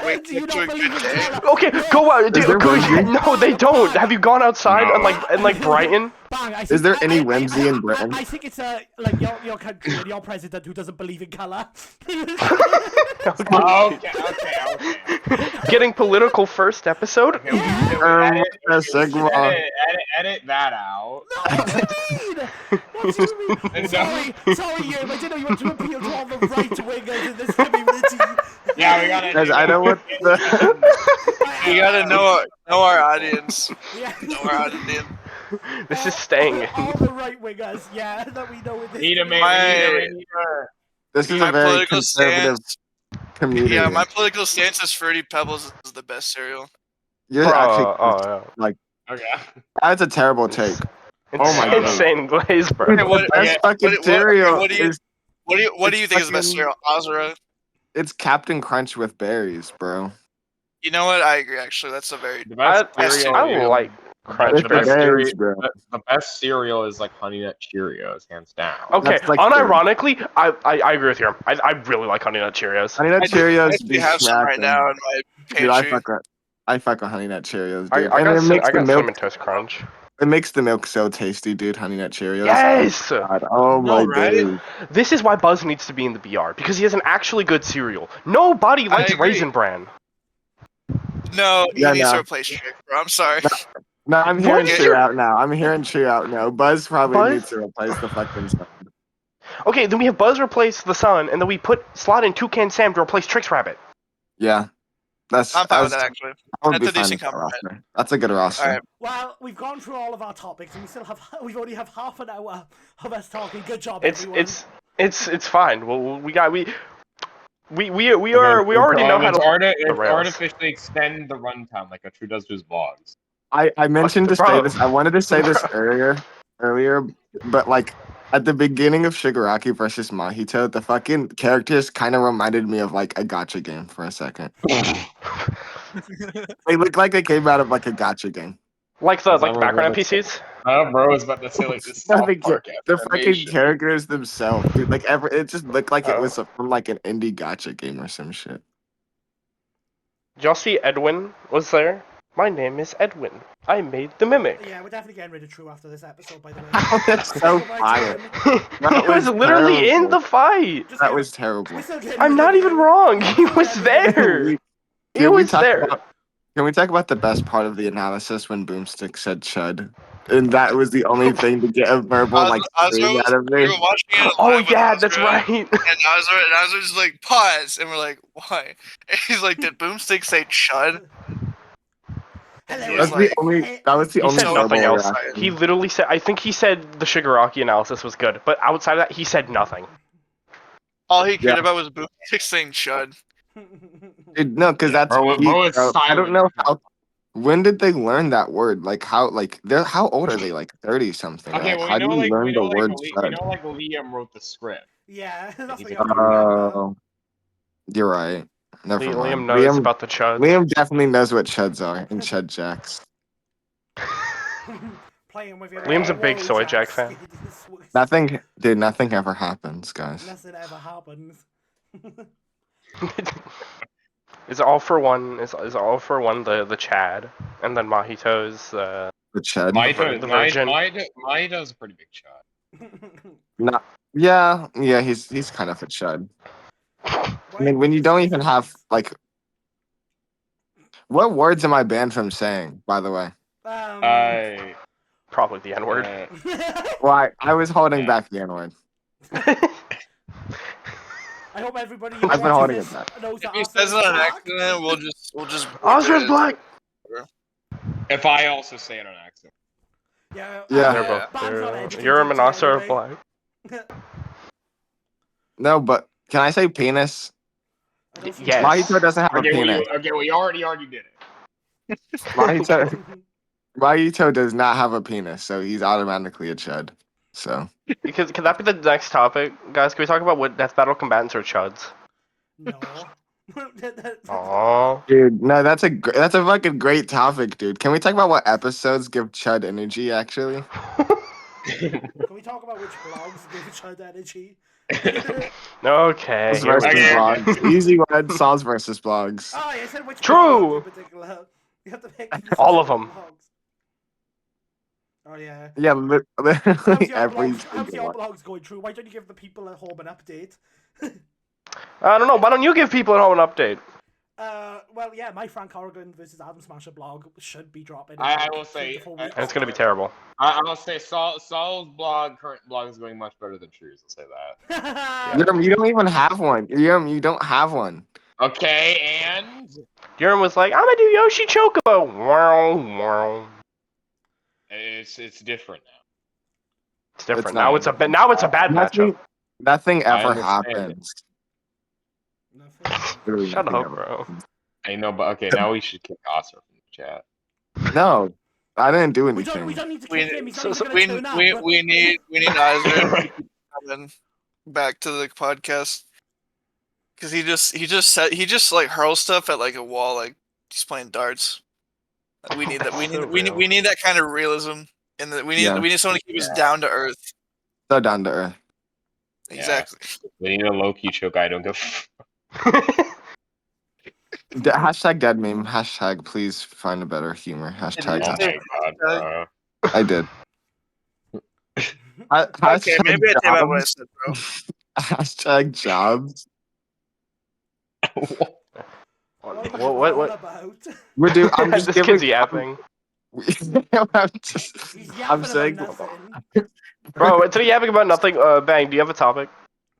S1: wake
S2: Do you
S1: up to
S2: not
S1: a
S2: believe
S1: good
S2: in
S1: day?
S2: colour?
S3: Okay, go out.
S4: Is there
S3: Go,
S4: whimsy?
S3: no, they don't. Have you gone outside
S5: No.
S3: and like Brighton?
S2: Bang, I
S4: Is
S2: think-
S4: there any
S2: I-
S4: whimsy in Britain?
S2: I think it's like your country and your president who doesn't believe in colour.
S5: Okay.
S3: Getting political first episode.
S5: Okay, we
S4: Sigma.
S5: edit that out.
S2: What do you mean?
S5: And
S2: Sorry, I didn't know you want to appeal to all the right wingers in this community.
S5: Yeah, we gotta.
S4: Guys, I know what
S1: We gotta know our audience.
S2: Yeah.
S1: Know our audience.
S3: This is staying in.
S2: All the right wingers, yeah, that we know with this.
S5: Need a man.
S1: My-
S5: Need a.
S4: this is
S1: My
S4: a very
S1: political
S4: conservative
S1: stance.
S4: community.
S1: Yeah, my political stance is Fruity Pebbles is the best cereal.
S4: You're
S3: Bro,
S4: actually
S5: Okay.
S4: that's a terrible take. Oh my
S5: God.
S3: Insane glaze, bro.
S1: Okay, what-
S4: The best
S5: okay,
S4: fucking
S1: what-
S4: cereal
S1: what do you-
S4: is
S1: What do you
S4: It's
S1: think is the best
S4: fucking-
S1: cereal? Asura.
S4: it's Captain Crunch with berries, bro.
S1: You know what? I agree. Actually, that's a very
S5: The best
S3: I
S5: cereal.
S3: like Crunch
S4: With the
S5: best
S3: berries.
S4: berries,
S5: cereal,
S4: bro.
S5: the best cereal is like Honey Nut Cheerios, hands down.
S3: Okay,
S4: That's like
S3: unironically, I agree with you. I really like Honey Nut Cheerios.
S4: Honey Nut
S1: I
S4: Cheerios
S1: actually
S4: be
S1: have some right
S4: smacking.
S1: now in my
S4: Dude, I
S1: pantry.
S4: fuck with Honey Nut Cheerios,
S3: I
S4: dude.
S3: got,
S4: And it makes
S3: I
S4: the
S3: got
S4: milk.
S3: Cinnamon Toast Crunch.
S4: It makes the milk so tasty, dude. Honey Nut Cheerios.
S3: Yes!
S4: God, oh
S1: No,
S4: my
S1: right?
S4: days.
S3: This is why Buzz needs to be in the BR, because he has an actually good cereal. Nobody likes
S1: agree.
S3: Raisin Bran.
S1: No, he
S4: Yeah,
S1: needs to
S4: no.
S1: replace Trick, bro. I'm sorry.
S4: No, I'm hearing
S3: What?
S4: True out now. I'm hearing True out now. Buzz probably
S3: Buzz?
S4: needs to replace the fucking sun.
S3: Okay, then we have Buzz replace the Sun, and then we put Slot in Toucan Sam to replace Trix Rabbit.
S4: Yeah. That's
S1: I'm fine with that actually.
S4: I would
S1: That's
S4: be
S1: a
S4: fine
S1: decent
S4: with that
S1: compromise.
S4: roster. That's a good roster.
S1: All right.
S2: Well, we've gone through all of our topics, and we only have half an hour of us talking. Good job, everyone.
S3: It's fine. Well, we already know how to the rails.
S4: artificially
S5: extend the runtime like a True does to his vlogs.
S4: I mentioned to
S3: Bro.
S4: say this. I wanted to say this
S3: Bro.
S4: earlier, but like at the beginning of Shigaraki versus Mahito, the fucking characters kind of reminded me of like a gotcha game for a second. They looked like they came out of like a gotcha game.
S3: Like the
S5: That's
S3: background
S5: what we're
S3: NPCs.
S5: Bro was about to say like this.
S4: No,
S5: South Park
S4: the fucking
S5: animation.
S4: characters themselves, dude. Like it just looked like it
S3: Oh.
S4: was from like an indie gotcha game or some shit.
S3: Did y'all see Edwin was there? My name is Edwin. I made the mimic.
S2: Yeah, we're definitely getting rid of True after this episode, by the way.
S4: That's so
S2: Oh my
S4: fire.
S2: God.
S4: That
S3: he was
S4: was
S3: literally in
S4: terrible.
S3: the fight.
S2: Just
S4: That
S2: get-
S4: was terrible.
S2: we're still getting
S3: I'm
S2: rid
S3: not
S2: of
S3: even
S2: you.
S3: wrong. He was there.
S4: Can
S3: He
S4: we
S3: was
S4: talk
S3: there.
S4: Can we talk about the best part of the analysis when Boomstick said Chud? And that was the only thing to get a verbal like scream out of
S1: we
S4: me.
S1: were watching it
S3: Oh
S1: live with
S3: yeah,
S1: Azra,
S3: that's right.
S1: And Azra just like pause, and we're like, why? And he's like, did Boomstick say Chud? And he
S2: Hello.
S1: was
S4: That's the
S1: like,
S4: only. That was the
S3: He
S4: only
S3: said
S1: so
S3: nothing
S4: verbal
S3: else.
S4: reaction.
S3: He literally said, I think he said the Shigaraki analysis was good, but outside of that, he said nothing.
S1: all he cared
S4: Yeah.
S1: about was Boomstick saying Chud.
S4: Dude, no, because that's
S5: Bro, is
S4: I don't
S5: silent.
S4: know how. When did they learn that word? Like how? Like they're how old are they? Like 30 something.
S5: Okay,
S4: Right?
S5: well,
S4: How do you learn the word
S5: we
S4: Chud?
S5: know like Liam wrote the script.
S2: Yeah, that's what
S5: He's
S2: you
S5: a
S2: have to remember.
S4: Oh, you're right. Never
S3: Liam
S4: mind.
S3: knows about the Chuds.
S4: Liam definitely knows what Chuds are and Chud Jacks.
S2: Playing with your
S3: Liam's a big
S2: Whoa,
S3: Soy
S2: Jack.
S3: Jack fan.
S4: Nothing, dude. Nothing ever happens, guys.
S2: Nothing ever happens.
S3: It's all for one. Is all for one. The Chad, and then Mahito's.
S4: The Chud.
S3: The virgin.
S5: Mahito's a pretty big shot.
S4: No. Yeah, he's kind of a Chud. I mean, when you don't even have like, what words am I banned from saying? By the way,
S3: Probably the N word.
S4: well, I was holding
S5: Yeah.
S4: back the N word.
S2: I hope everybody
S4: I've been
S2: watching
S4: holding
S2: this
S4: it back.
S2: knows
S1: If
S2: that
S1: he
S2: Asura's
S1: says it on
S2: black.
S1: accident, we'll just.
S3: Azra's black.
S5: If I also say it on accident.
S2: Yeah,
S4: Yeah.
S3: They're
S1: Yeah.
S3: both.
S2: Ban's not
S3: They're,
S2: educated
S3: you're a Manasa of
S2: anyway.
S3: black.
S4: No, but can I say penis?
S2: I don't see
S3: Yes.
S2: why.
S4: Mahito doesn't have a penis.
S5: We already did it.
S4: Mahito does not have a penis, so he's automatically a Chud. So
S3: Because can that be the next topic, guys? Can we talk about what death battle combatants are Chuds?
S2: No.
S3: Aww.
S4: dude, no, that's a fucking great topic, dude. Can we talk about what episodes give Chud energy? Actually,
S2: Can we talk about which blogs give Chud energy?
S3: Okay.
S4: Sauls
S3: here we
S4: versus
S3: go.
S4: blogs. Easy one. Sauls versus blogs.
S2: Oh, I said which
S3: True.
S2: blogs in particular. You have to pick
S3: All of 'em.
S2: blogs. Oh yeah.
S4: Yeah, literally
S2: How's
S4: every
S2: how's
S4: single
S2: your
S4: one.
S2: blogs going through? Why don't you give the people at home an update?
S3: I don't know. Why don't you give people at home an update?
S2: Well, yeah, my Frank Corrigan versus Adam Smasher blog should be dropping. in
S5: I
S2: like
S5: will
S2: 3
S5: say-
S2: to 4
S5: I-
S2: weeks.
S3: And it's gonna be terrible.
S5: I will say Saul's current blog is going much better than True's. I'll say that.
S4: You don't even have one. You don't have one.
S5: Okay, and
S3: Urine was like, I'm gonna do Yoshi Chocobo. Wow, wow.
S5: it's different now.
S3: It's different.
S4: It's
S3: now
S4: not.
S3: it's a bad matchup.
S4: Nothing
S5: I
S4: ever
S5: understand it.
S4: happens.
S2: Nothing.
S4: Literally
S3: Shut
S4: nothing
S3: up,
S4: ever
S3: bro.
S4: happens.
S5: I know, but okay, now we should kick Asura from the chat.
S4: No, I didn't do
S2: We
S4: anything.
S2: don't need to
S1: We-
S2: kick him. He's not
S3: so-
S2: even
S3: so
S2: going to turn up.
S1: we need Azra to keep coming back to the podcast because he just like hurls stuff at like a wall like he's playing darts. We need that.
S3: So real.
S1: We need that kind of realism. And
S4: Yeah.
S1: we need someone to keep us
S5: Yeah.
S1: down to earth.
S4: So down to earth.
S5: Yeah.
S1: Exactly.
S5: We need a low-key choke. I don't give.
S4: Hashtag dead meme. Hashtag please find a better humor. Hashtag.
S5: Oh my god, bro.
S4: I did.
S1: Okay,
S4: Hashtag
S1: maybe I take back what I
S4: jobs.
S1: said, bro.
S4: Hashtag jobs.
S2: What are you
S3: What?
S2: on about?
S4: We're doing. I'm just
S3: This
S4: giving.
S3: kid's yapping.
S2: He's
S4: I'm
S2: yapping
S4: saying.
S2: about nothing.
S3: Bro, instead of yapping about nothing, Bang, do you have a topic?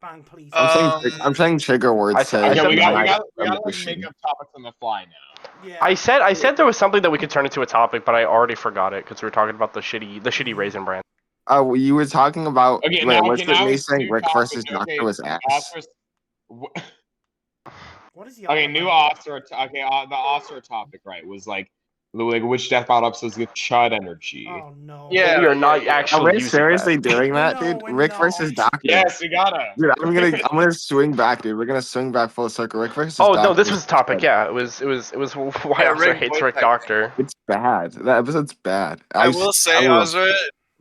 S2: Bang, please.
S4: I'm saying trigger words.
S3: I
S4: to
S3: said-
S5: Okay, we got
S4: ignite
S5: like
S4: emotion.
S5: make up topics on the fly now.
S2: Yeah.
S3: I said there was something that we could turn into a topic, but I already forgot it because we were talking about the shitty Raisin Bran.
S4: Oh, you were talking about.
S5: Okay,
S4: Wait,
S5: now
S4: what's
S5: okay,
S4: it
S5: now
S4: me
S5: it's
S4: saying
S5: new
S4: Rick
S5: topic.
S4: versus Doctor was ass?
S5: Asura's-
S2: What is he
S5: Okay,
S2: on
S5: new
S2: about?
S5: Asura. Okay, the Asura topic, right, was like which death battle episodes give Chud energy.
S2: Oh no.
S1: Yeah.
S3: We are not
S4: Are
S3: actually
S4: we
S3: using
S4: seriously
S3: that.
S4: doing that,
S2: No,
S4: dude?
S2: we're
S4: Rick
S2: not.
S4: versus Doctor.
S5: Yes, we gotta.
S4: Dude, I'm gonna swing back, dude. We're gonna swing back full circle. Rick versus
S3: Oh
S4: Doctor.
S3: no, this was the topic. Yeah, it was why
S1: Yeah,
S3: Asura
S1: Rick
S3: hates
S1: voice
S3: Rick
S1: acting.
S3: Doctor.
S4: It's bad. That episode's bad.
S1: I will say,
S4: will-
S1: Azra,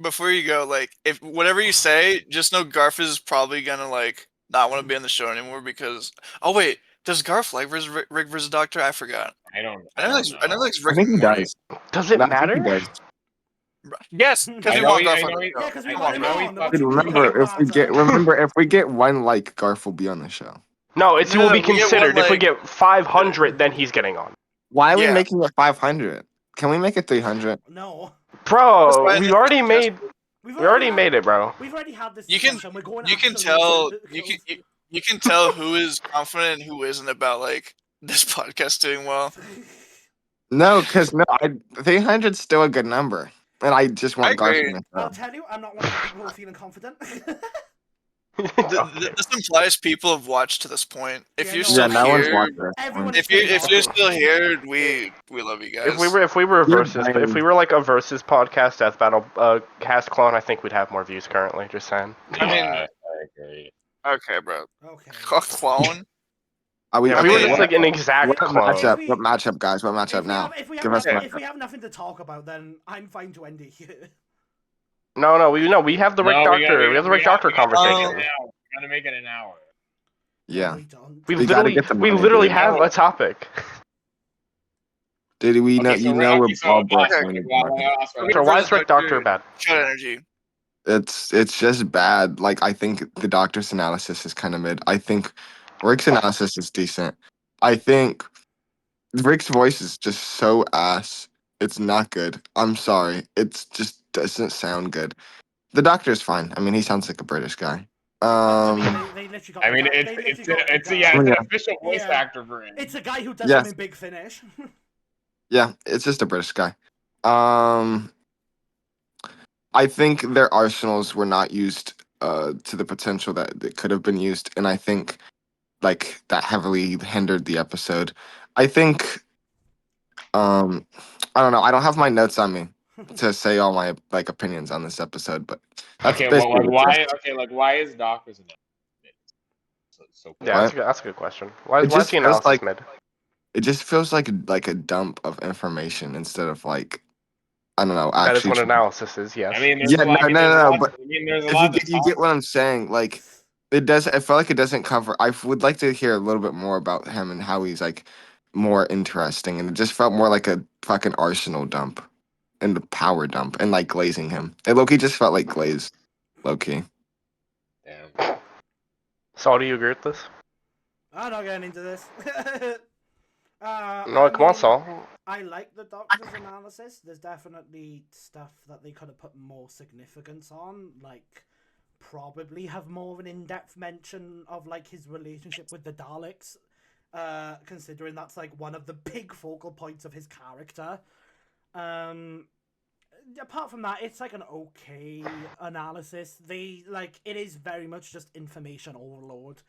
S1: before you go, like, if whatever you say, just know Garf is probably gonna like not want to be on the show anymore because. Oh wait, does Garf like Rick versus Doctor? I forgot.
S5: I don't
S1: I know it's
S4: I
S1: Rick
S4: think
S1: and
S4: he
S1: Morty.
S4: does.
S3: Does it
S4: No, I think he
S3: matter?
S4: does.
S1: Yes, because
S5: I
S1: we
S5: know
S1: want
S5: he-
S1: Garf
S5: I
S1: on
S5: know
S1: the
S5: he-
S1: show.
S2: Yeah, because we
S5: I
S2: want him
S5: know he
S2: on.
S5: fucking-
S2: What do you mean?
S4: Remember if we get one like Garf will be on the show.
S3: No, it's he
S1: No,
S3: will
S1: no,
S3: be
S1: we get one,
S3: considered. If we
S1: like-
S3: get 500, then he's getting on.
S4: Why are we
S1: Yeah.
S4: making it 500? Can we make it 300?
S2: No.
S3: Bro,
S1: That's
S3: we
S1: fine.
S3: already made it, bro.
S2: We've already had this
S1: You can-
S2: discussion. We're going
S1: You can
S2: absolute
S1: tell
S2: circles.
S1: you can tell who is confident and who isn't about like this podcast doing well.
S4: No, because 300's still a good number, and I just want
S1: I
S4: Garf
S1: agree.
S4: on the
S2: I'll
S4: show.
S2: tell you, I'm not one of the people who are feeling confident.
S3: Okay.
S1: This implies people have watched to this point. If
S2: Yeah,
S1: you're
S2: no,
S1: still
S4: no one's
S1: here,
S4: watching this.
S2: Everyone
S1: if
S2: is
S1: you're
S2: getting
S1: still here, we love you guys.
S3: If we were a
S4: You're
S3: versus,
S4: dying.
S3: if we were like a versus podcast death battle cast clone, I think we'd have more views currently. Just saying.
S1: I mean,
S5: I agree.
S1: okay, bro.
S2: Okay.
S1: A clone.
S4: Are we?
S3: Yeah, if
S1: I
S3: we were
S1: mean,
S3: just like an exact
S4: What
S3: clone.
S4: matchup?
S2: If
S4: What
S2: we-
S4: matchup, guys? What matchup now?
S2: If we
S4: Give us
S2: have,
S4: a
S2: if we have nothing to talk about, then I'm fine to end it here.
S3: No, we have the Rick
S5: No,
S3: Doctor. We have the Rick Doctor conversation.
S5: We gotta make it an hour.
S4: Yeah.
S2: We don't.
S3: We
S4: We gotta
S3: literally,
S4: get the
S3: we
S4: money,
S3: literally
S4: dude.
S3: have a topic.
S4: Did we know?
S5: Okay, so
S4: You know we're all broke.
S1: okay,
S4: money.
S3: So why is Rick Doctor bad?
S1: Chud energy.
S4: It's just bad. Like I think the doctor's analysis is kind of mid. I think Rick's analysis is decent. I think Rick's voice is just so ass. It's not good. I'm sorry. It's just doesn't sound good. The doctor's fine. I mean, he sounds like a British guy.
S2: They literally got
S5: I mean,
S2: the guy-
S5: it's
S2: they
S5: it's
S2: literally got the
S5: it's
S2: guy.
S5: yeah, it's
S4: Yeah.
S5: an official voice
S2: Yeah.
S5: actor for him.
S2: It's a guy who does
S4: Yes.
S2: them in Big Finish.
S4: Yeah, it's just a British guy. I think their arsenals were not used to the potential that it could have been used, and I think like that heavily hindered the episode. I think I don't know. I don't have my notes on me to say all my like opinions on this episode, but that's
S5: Okay, well,
S4: basically
S5: like
S4: the gist.
S5: why? Okay, like why is Doctor's so cool?
S3: Yeah,
S4: What?
S3: that's a good question. Why
S4: It
S3: is
S4: just
S3: the
S4: feels
S3: analysis
S4: like-
S3: mid?
S4: It just feels like a dump of information instead of like I don't know.
S3: That is
S4: Actually,
S3: what analysis is. Yes.
S5: I mean, there's
S4: Yeah,
S5: a lot,
S4: no,
S5: I mean,
S4: no,
S5: there's a
S4: no,
S5: lot-
S4: but
S5: I mean, there's a
S4: if
S5: lot
S4: you get what I'm saying, like it does. I feel like it doesn't cover. I would like to hear a little bit more about him and how he's like more interesting, and it just felt more like a fucking arsenal dump and the power dump and like glazing him. And Loki just felt like glaze, Loki.
S5: Damn.
S3: So do you agree with this?
S2: I'm not getting into this.
S3: No,
S2: I
S3: come on,
S2: mean,
S3: Saul.
S2: I like the doctor's analysis. There's definitely stuff that they could have put more significance on, like probably have more of an in-depth mention of like his relationship with the Daleks, considering that's like one of the big focal points of his character. Apart from that, it's like an okay analysis. It is very much just information overload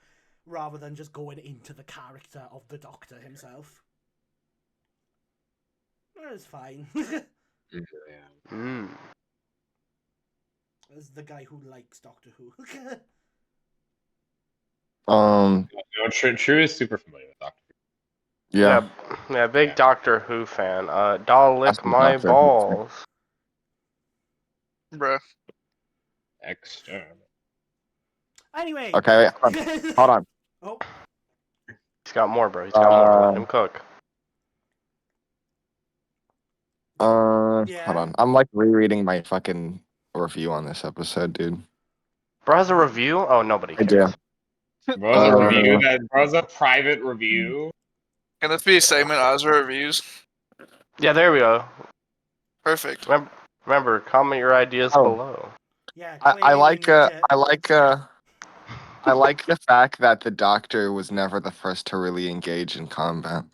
S2: rather than just going into the character of the Doctor himself. It's fine. As the guy who likes Doctor Who.
S5: True is super familiar with Doctor Who.
S4: Yeah.
S3: Big Doctor Who fan. Doll lick
S4: That's
S3: my
S4: not fair.
S3: balls.
S1: Bruh.
S5: Extra.
S2: Anyway.
S4: Okay, hold on.
S2: Oh.
S3: He's got more, bro. He's got more. Let him cook.
S2: Yeah.
S4: Hold on. I'm like rereading my fucking review on this episode, dude.
S3: Bro has a review? Oh, nobody
S4: I
S3: cares.
S4: do.
S5: Bro's a review. Bro's a private review.
S1: Can this be a segment, Asura reviews?
S3: Yeah, there we go.
S1: Perfect.
S3: Remember, comment your ideas below.
S2: Yeah.
S4: I like the fact that the Doctor was never the first to really engage in combat.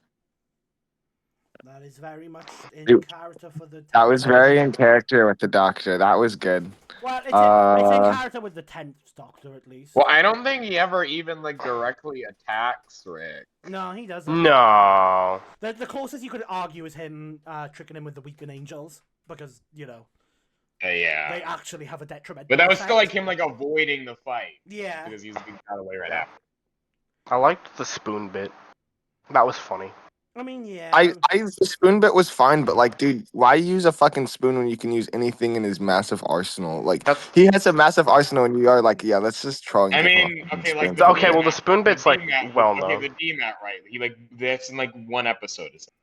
S2: That is very much in
S4: Dude,
S2: character for the.
S4: That was very in character with the Doctor. That was good.
S2: Well, it's in character with the 10th Doctor at least.
S5: Well, I don't think he ever even like directly attacks Rick.
S2: No, he doesn't.
S3: No.
S2: The closest you could argue is him tricking him with the Weeping Angels because
S5: Yeah.
S2: they actually have a detrimental.
S5: But that was
S2: effect.
S5: still like him like avoiding the fight.
S2: Yeah.
S5: Because he's being got away right after.
S3: I liked the spoon bit. That was funny.
S2: I mean, yeah.
S4: The spoon bit was fine, but like, dude, why use a fucking spoon when you can use anything in his massive arsenal? Like, he has a massive arsenal, and you are like, yeah, let's just try and
S5: I
S4: give him
S5: mean,
S4: a
S5: okay,
S4: spoon.
S5: like
S3: well, the spoon bit's like well known.
S5: Okay, the DMAT, right? He like that's in like one episode, is it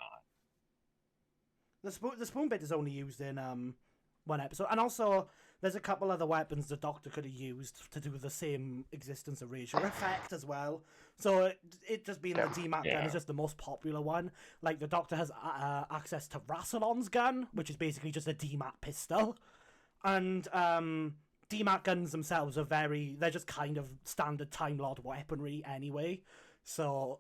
S5: not?
S2: The spoon bit is only used in one episode, and also there's a couple other weapons the Doctor could have used to do the same existence erasure effect as well. So it just being the DMAT gun is just the most popular one. Like the Doctor has access to Rassilon's gun, which is basically just a DMAT pistol, and DMAT guns themselves are they're just kind of standard Time Lord weaponry anyway. So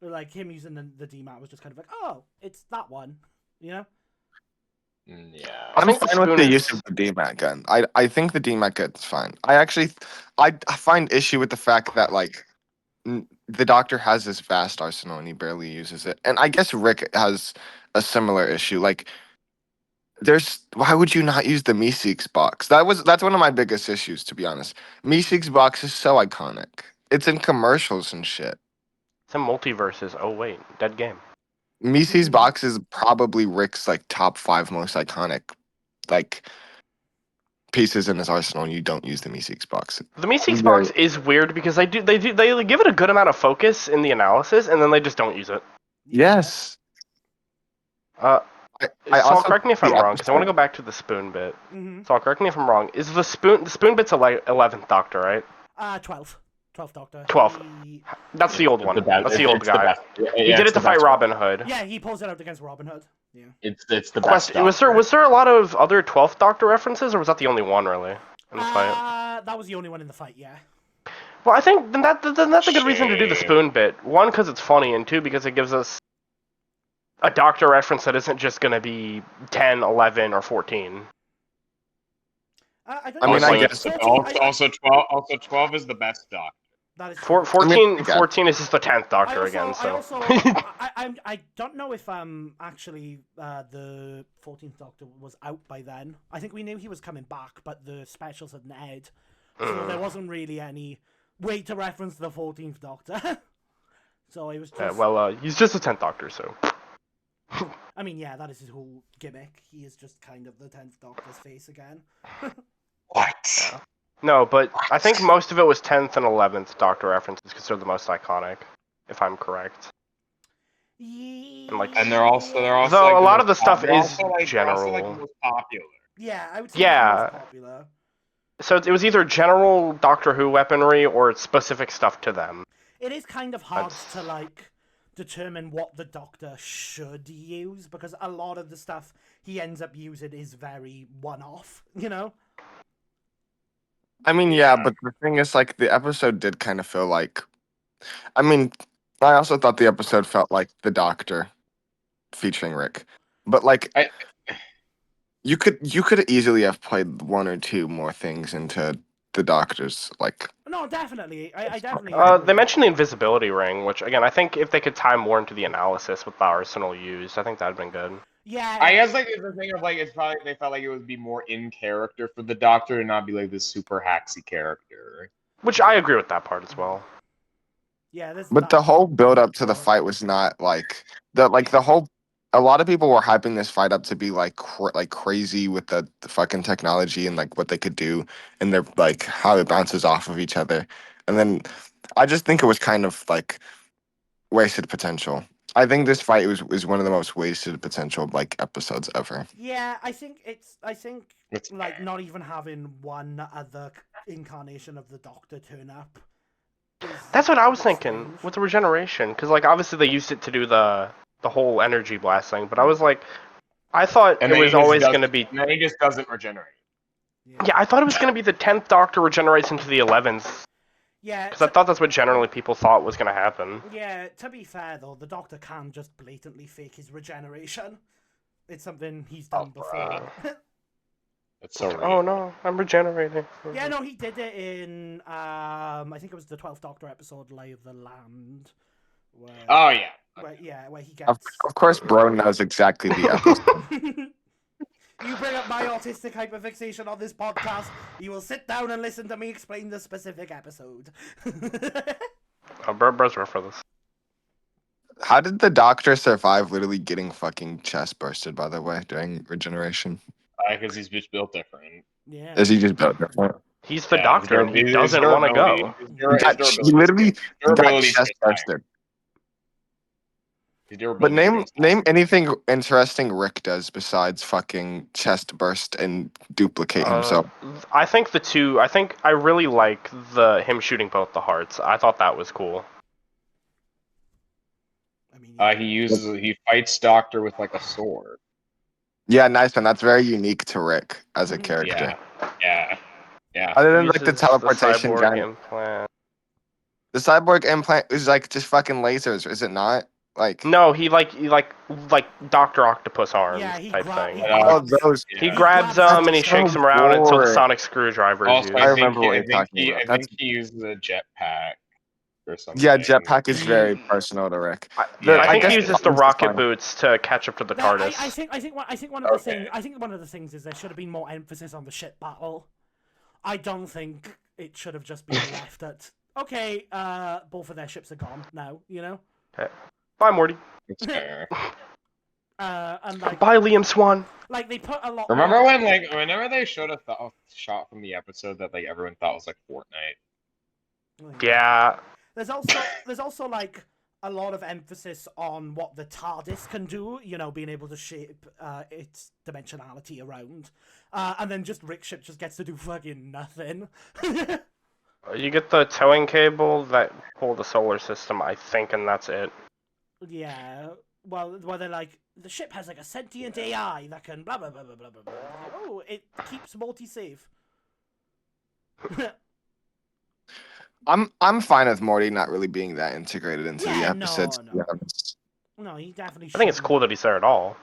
S2: like him using the DMAT was just kind of like, oh, it's that one, you know.
S5: Yeah.
S4: I'm fine with the use of the DMAT gun. I think the DMAT gun's fine. I find issue with the fact that like the Doctor has this vast arsenal and he barely uses it. And I guess Rick has a similar issue. Like, why would you not use the Meeseeks box? That's one of my biggest issues, to be honest. Meeseeks box is so iconic. It's in commercials and shit.
S3: It's in multiverses. Oh wait, dead game.
S4: Meeseeks box is probably Rick's like top 5 most iconic like pieces in his arsenal, and you don't use the Meeseeks box.
S3: The Meeseeks box is weird because they give it a good amount of focus in the analysis, and then they just don't use it.
S4: Yes.
S3: Saul, correct me if I'm wrong, because I want to go back to the spoon bit. Saul, correct me if I'm wrong. Is the spoon bit's 11th Doctor, right?
S2: 12th Doctor.
S3: 12th. That's the old one. That's the old guy. He did it to fight Robin Hood.
S2: Yeah, he pulls it out against Robin Hood. Yeah.
S5: It's the best.
S3: Was there a lot of other 12th Doctor references, or was that the only one really in the fight?
S2: That was the only one in the fight. Yeah.
S3: Well, I think that's a good reason to do the spoon bit. One, because it's funny, and two, because it gives us a Doctor reference that isn't just going to be 10, 11, or 14.
S2: I
S5: guess also 12 is the best Doctor.
S2: That is
S3: 14 is just the 10th Doctor again. So
S2: I don't know if actually the 14th Doctor was out by then. I think we knew he was coming back, but the specials hadn't aired, so there wasn't really any way to reference the 14th Doctor. So it was just...
S3: he's just the 10th Doctor, so.
S2: I mean, yeah, that is his whole gimmick. He is just kind of the 10th Doctor's face again.
S5: What?
S3: No, but I think most of it was 10th and 11th Doctor references because they're the most iconic, if I'm correct.
S2: Yeah.
S5: And they're also
S3: though
S5: like
S3: a lot of the stuff is
S5: general.
S3: Also,
S5: like, most popular.
S2: Yeah, I would say most popular.
S3: So it was either general Doctor Who weaponry or specific stuff to them.
S2: It is kind of hard to like determine what the Doctor should use because a lot of the stuff he ends up using is very one-off, you know?
S4: I mean, yeah, but the thing is, like, the episode did kind of feel like... I mean, I also thought the episode felt like The Doctor featuring Rick, but like
S5: I-
S4: you could easily have played one or two more things into the Doctor's like.
S2: No, definitely. I definitely.
S3: They
S2: agree.
S3: mentioned the invisibility ring, which again I think if they could tie more into the analysis with the arsenal used, I think that'd been good.
S2: Yeah.
S5: I guess like the thing of like it's probably they felt like it would be more in character for the Doctor and not be like this super hacksy character.
S3: Which I agree with that part as well.
S2: Yeah, there's
S4: But
S2: that.
S4: the whole build up to the fight was not like the whole. A lot of people were hyping this fight up to be like crazy with the fucking technology and like what they could do and their like how it bounces off of each other, and then I just think it was kind of like wasted potential. I think this fight was one of the most wasted potential like episodes ever.
S2: Yeah, I think it's
S5: It's
S2: like
S5: fair.
S2: not even having one other incarnation of the Doctor turn up.
S3: That's what I was
S2: strange.
S3: thinking with the regeneration, because like obviously they used it to do the whole energy blast thing, but I was like, I thought
S5: And
S3: it
S5: then
S3: was
S5: he just
S3: always
S5: does-
S3: going to be.
S5: And then he just doesn't regenerate.
S3: Yeah, I thought it was going to be the 10th Doctor regenerates into the 11th,
S2: Yeah,
S3: because I thought that's what generally people thought was going to happen.
S2: yeah. To be fair though, the Doctor can just blatantly fake his regeneration. It's something he's done before.
S5: That's so
S3: Oh
S5: real.
S3: no, I'm regenerating.
S2: Yeah, no, he did it in I think it was the 12th Doctor episode, Lay of the Land. Where,
S5: Oh yeah.
S2: where he
S4: Of,
S2: gets.
S4: of course, Bro knows exactly the episode.
S2: You bring up my autistic hyperfixation on this podcast, you will sit down and listen to me explain the specific episode.
S3: Bro's rough for this.
S4: How did the Doctor survive literally getting fucking chest bursted? By the way, during regeneration,
S5: Because he's just built different.
S2: Yeah.
S4: is he just built different?
S3: He's the
S5: Yeah,
S3: Doctor, and he
S5: his
S3: doesn't want to
S5: durability-
S3: go.
S5: his
S4: He
S5: dur- his
S4: got, he
S5: durability-
S4: literally
S5: his
S4: got
S5: durability
S4: chest
S5: stays higher.
S4: bursted.
S5: His
S4: But
S5: durability
S4: name
S5: stays higher.
S4: name anything interesting Rick does besides fucking chest burst and duplicate himself.
S3: I think the two. I think I really like him shooting both the hearts. I thought that was cool.
S2: I mean,
S5: He fights Doctor with like a sword.
S4: Yeah, nice one. That's very unique to Rick as a
S2: Mhm.
S4: character.
S5: Yeah.
S4: Other than like the
S3: Uses
S4: teleportation
S3: cyborg
S4: gun,
S3: implant.
S4: the cyborg implant is like just fucking lasers, is it not? Like
S3: No, he like Doctor Octopus arms
S2: Yeah, he
S3: type
S2: gra-
S3: thing.
S2: he
S4: oh
S2: grabs-
S4: those.
S3: He
S5: Yeah.
S3: grabs
S2: grabs
S3: them and he
S4: That's
S3: shakes
S4: so
S3: them around until the
S4: boring.
S3: sonic screwdriver is
S5: Also,
S3: used.
S4: I
S5: I
S4: remember what you're
S5: think
S4: talking
S5: he,
S4: about.
S5: I think he uses a jetpack or something.
S4: Yeah, jetpack is very personal to Rick.
S3: I think
S4: guess
S3: he uses the
S4: Optimus is
S3: rocket
S4: fine.
S3: boots to catch up to the
S2: That-
S3: TARDIS.
S2: I think one of the
S5: Okay.
S2: things. I think one of the things is there should have been more emphasis on the ship battle. I don't think it should have just been left at okay. Both of their ships are gone now. You know.
S3: Bye, Morty.
S5: It's fair.
S2: And like
S3: Bye, Liam Swan.
S2: like they put a lot.
S5: Remember
S2: more...
S5: when whenever they showed a shot from the episode that like everyone thought was like Fortnite?
S3: Yeah.
S2: There's also like a lot of emphasis on what the TARDIS can do, you know, being able to shape its dimensionality around. And then just Rick's ship just gets to do fucking nothing.
S3: You get the towing cable that pull the solar system, I think, and that's it.
S2: Yeah. Well, they're like, the ship has like a sentient AI that can blah blah blah blah blah blah blah. Oh, it keeps Morty safe.
S4: I'm fine with Morty not really being that integrated into the
S2: Yeah, no,
S4: episodes. to be
S2: no.
S4: honest.
S2: No, he definitely
S3: I think it's
S2: shouldn't.
S3: cool that he's there at all.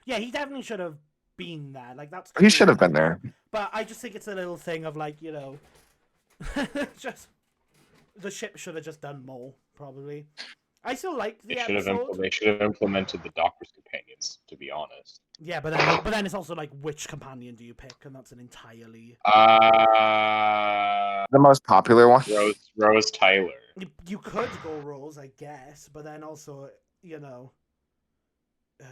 S2: Yeah, he definitely should have been there. Like that's.
S4: He should have
S2: cool.
S4: been there.
S2: But I just think it's a little thing of like, you know, just the ship should have just done more, probably. I still like the episode.
S5: They should have implemented the Doctor's companions. To be honest.
S2: Yeah, but then it's also like, which companion do you pick? And that's an entirely.
S4: The most popular one.
S5: Rose Tyler.
S2: You could go Rose, I guess, but then also, you know,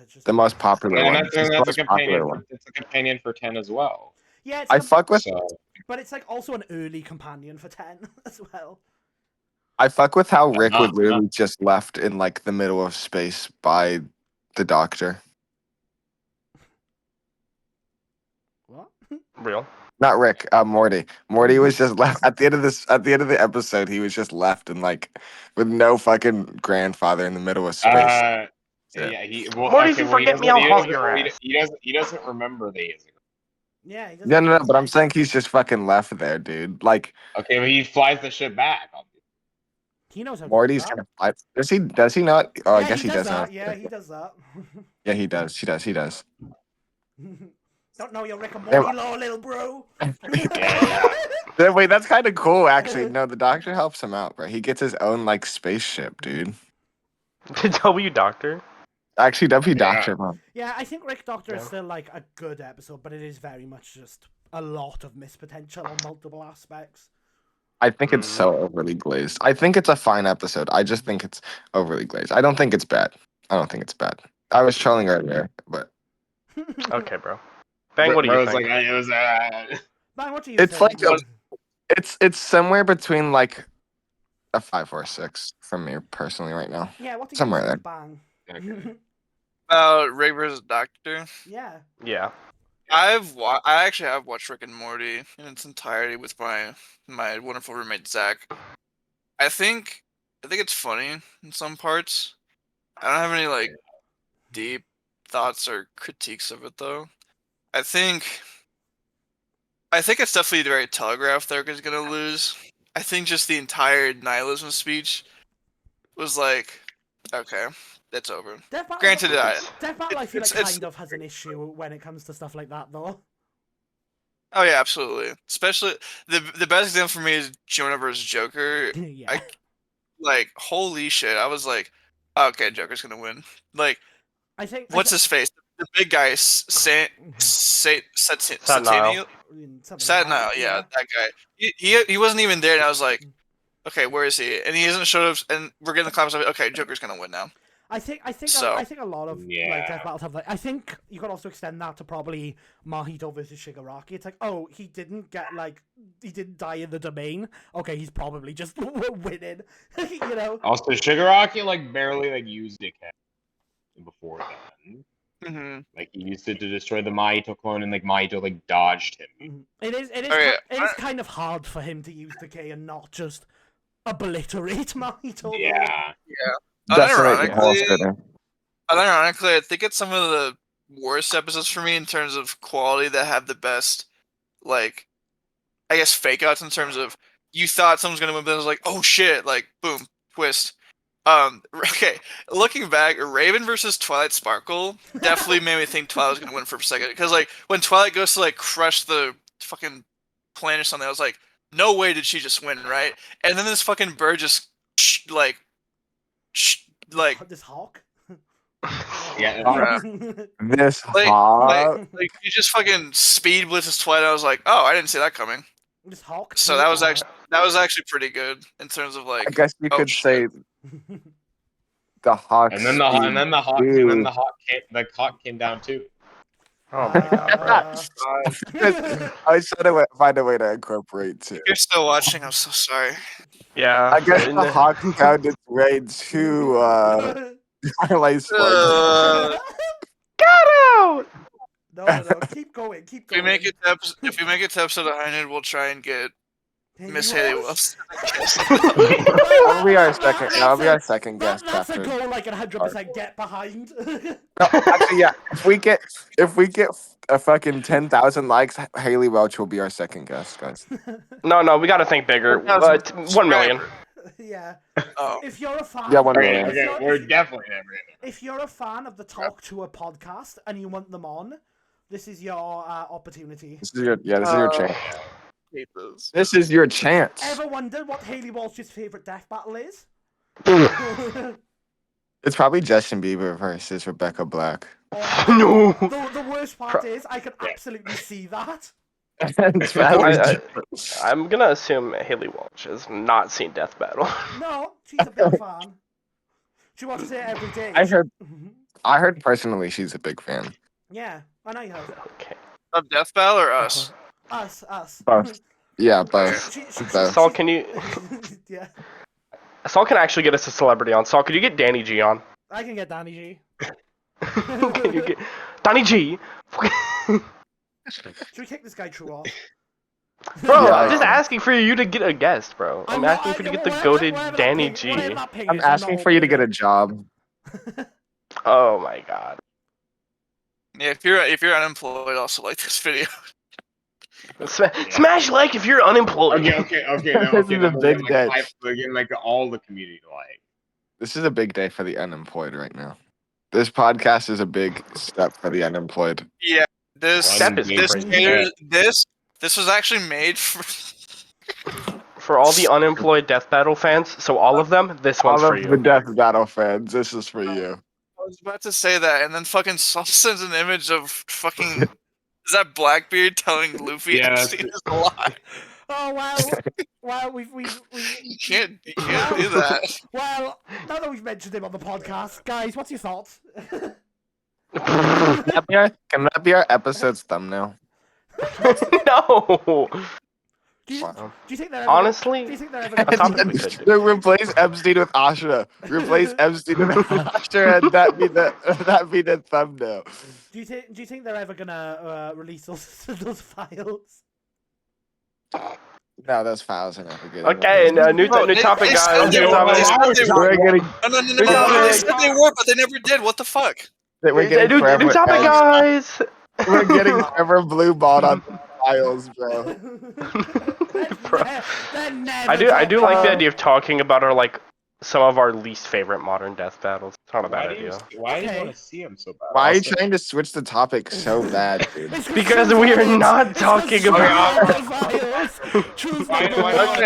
S2: just
S4: The most popular
S5: And
S4: one.
S5: that's,
S4: It's the
S5: that's a
S4: most
S5: companion.
S4: popular one.
S5: It's a companion for 10 as well.
S2: yeah, it's
S4: I fuck with
S5: So
S2: but it's like also an early companion for 10 as well.
S4: I fuck with how Rick
S5: Uh-huh,
S4: would literally just left in like the middle of space by the Doctor.
S2: What?
S3: Real.
S4: Not Rick, Morty. Morty was just left at the end of the episode. He was just left and like with no fucking grandfather in the middle of space.
S5: yeah,
S4: Yeah.
S3: Morty, if you forget me, I'll haul your ass.
S5: He doesn't remember the years ago.
S2: Yeah, he doesn't.
S4: Yeah, no, but I'm saying he's just fucking left there, dude. Like,
S5: Okay, but he flies the ship back.
S2: He knows how to
S4: Morty's
S2: do
S4: gonna fight. Does he not? Oh, I
S2: yeah,
S4: guess
S2: he
S4: he
S2: does
S4: does know.
S2: that. Yeah, he does that.
S4: Yeah, he does. He does.
S2: Don't know your Rick and
S4: Yeah.
S2: Morty law, little bro.
S5: Yeah.
S4: Wait, that's kind of cool, actually. No, the doctor helps him out, bro. He gets his own like spaceship, dude.
S3: W Doctor.
S4: Actually, W
S5: Yeah.
S4: Doctor, bro.
S2: Yeah, I think Rick Doctor is
S3: Yeah.
S2: still like a good episode, but it is very much just a lot of missed potential on multiple aspects.
S4: I think it's so overly glazed. I think it's a fine episode. I just think it's overly glazed. I don't think it's bad. I was trolling earlier, but
S3: Okay, bro. Bang, what do you
S5: Bro's
S3: think?
S5: like, it was.
S2: Man, what do you
S4: it's
S2: think?
S4: like it's somewhere between like a 5 or a 6 from me personally right now.
S2: Yeah, what do you
S4: Somewhere
S2: think, Bang?
S5: Okay.
S1: Rick vs. Doctor.
S2: Yeah.
S3: Yeah.
S1: I actually have watched Rick and Morty in its entirety with my wonderful roommate Zach. I think it's funny in some parts. I don't have any like deep thoughts or critiques of it though. I think it's definitely very telegraphed that Rick is gonna lose. I think just the entire nihilism speech was like, okay, that's over.
S2: Death Battle,
S1: Granted,
S2: Death Battle I feel like
S1: it's-
S2: kind of has an issue when it comes to stuff like that, though.
S1: oh yeah, absolutely. Especially the best example for me is Jonah versus Joker.
S2: Yeah.
S1: Like holy shit, I was like, okay, Joker's gonna win. Like,
S2: I think
S1: what's his face? The big guy, Sataniel. Sataniel, yeah, that guy. He wasn't even there, and I was like, okay, where is he? And he hasn't showed up, and we're getting the comments of, okay, Joker's gonna win now.
S2: I think
S1: So-
S2: I think a lot of like
S5: Yeah.
S2: Death Battles have like I think you could also extend that to probably Mahito versus Shigaraki. It's like, oh, he didn't die in the domain. Okay, he's probably just winning. You know?
S5: Also, Shigaraki like barely like used it before then.
S1: Mm-hmm.
S5: Like he used it to destroy the Mahito clone, and like Mahito like dodged him.
S2: It is
S1: Okay,
S2: it is kind of hard for him to use decay and not just obliterate Mahito. though.
S5: Yeah.
S4: Decimate the whole
S1: Unironically,
S4: city.
S1: I think it's some of the worst episodes for me in terms of quality that have the best, like, I guess fake outs in terms of you thought someone's gonna win, but it was like, oh shit, like boom, twist. Okay, looking back, Raven versus Twilight Sparkle definitely made me think Twilight was gonna win for a second, because like when Twilight goes to like crush the fucking planet or something, I was like, no way did she just win, right? And then this fucking bird just like
S2: This hawk.
S5: Yeah.
S4: This
S1: like,
S4: hawk.
S1: like you just fucking speed blitzes Twilight. I was like, oh, I didn't see that coming.
S2: This hawk.
S1: So that was actually pretty good in terms of like.
S4: I guess you
S1: oh,
S4: could
S1: shit.
S4: say the hawk.
S5: And then the hawk came down too.
S3: Oh my god.
S4: I should have find a way to incorporate too.
S1: If you're still watching, I'm so sorry.
S3: Yeah.
S4: I guess the hawk found its way to Twilight Sparkle.
S3: Get out!
S2: No, keep going, keep
S1: If we
S2: going.
S1: make it to episode 100, we'll try and get Miss Haley Wilson.
S4: That'll be our second. That'll be our second guest
S2: That's a
S4: after.
S2: goal like 100% get behind.
S4: No, actually, yeah. If we get a fucking 10,000 likes, Haley Welch will be our second guest, guys.
S3: No, we gotta think bigger. 1 million.
S2: Yeah.
S1: Oh.
S2: If you're a fan,
S4: Yeah, 1
S5: Okay,
S4: million.
S5: okay, we're definitely never gonna.
S2: if you're a fan of the Talk to a podcast and you want them on, this is your opportunity.
S4: This is your chance.
S1: Hate this.
S4: This is your chance.
S2: Ever wondered what Haley Walsh's favorite death battle is?
S4: It's probably Justin Bieber versus Rebecca Black.
S3: No.
S2: The worst part is I can absolutely see that.
S4: It's probably
S3: I'm gonna assume Haley Walsh has not seen Death Battle.
S2: No, she's a big fan. She watches it every day.
S4: I heard personally she's a big fan.
S2: Yeah, I know you have.
S3: Okay.
S1: Of Death Battle or us?
S2: Us.
S4: Both. Yeah, both. Both.
S3: Saul, can you?
S2: Yeah,
S3: Saul can actually get us a celebrity on. Saul, could you get Danny G on?
S2: I can get Danny G.
S3: Can you get Danny G?
S2: Should we kick this guy true off?
S3: Bro,
S4: Yeah.
S3: I'm just asking for you to get a guest, bro. I'm asking for you to get the goated Danny G.
S4: I'm asking for you to get a job.
S3: Oh my god.
S1: Yeah, if you're unemployed, also like this video.
S3: Smash like if you're unemployed.
S5: Okay. No,
S4: This
S5: okay,
S4: is
S5: no,
S4: a
S5: we're
S4: big
S5: getting,
S4: day.
S5: we're getting like all the community to like.
S4: This is a big day for the unemployed right now. This podcast is a big step for the unemployed.
S1: Yeah,
S3: Step is
S1: this
S3: crazy.
S1: trailer, this was actually made for.
S3: For all the unemployed Death Battle fans, so all of them, this one's
S4: All
S3: for
S4: of
S3: you.
S4: the Death Battle fans, this is for you.
S1: I was about to say that, and then fucking Saul sends an image of fucking. Is that Blackbeard telling Luffy
S5: Yeah,
S1: Epstein is alive?
S2: Oh well, we've
S1: You can't do that.
S2: well, now that we've mentioned him on the podcast, guys, what's your thoughts?
S4: Can that be our episode's thumbnail?
S3: No.
S2: Do you,
S4: Wow.
S2: do you think they're
S3: Honestly,
S2: do you think they're ever
S3: a
S2: gonna
S3: topic we could do.
S4: No, replace Epstein with Asura. Replace Epstein with Asura, and that be the thumbnail.
S2: do you think they're ever gonna release those files?
S4: No, those files are never good.
S3: Okay, and new topic,
S1: They
S3: guys.
S1: said
S3: New
S1: they
S3: topic.
S1: were.
S4: We're getting
S1: No. They said they were, but they never did. What the fuck?
S4: we're getting
S3: New
S4: forever
S3: topic, guys.
S4: we're getting forever blue balled on the files, bro.
S3: Bro. I do like the idea of talking about some of our least favorite modern death battles. It's not a bad idea.
S5: Why do you
S2: Okay.
S5: want to see him so bad?
S4: Why are you
S5: Also-
S4: trying to switch the topic so bad, dude?
S3: Because we are not talking about.
S1: Okay.
S5: Why do you want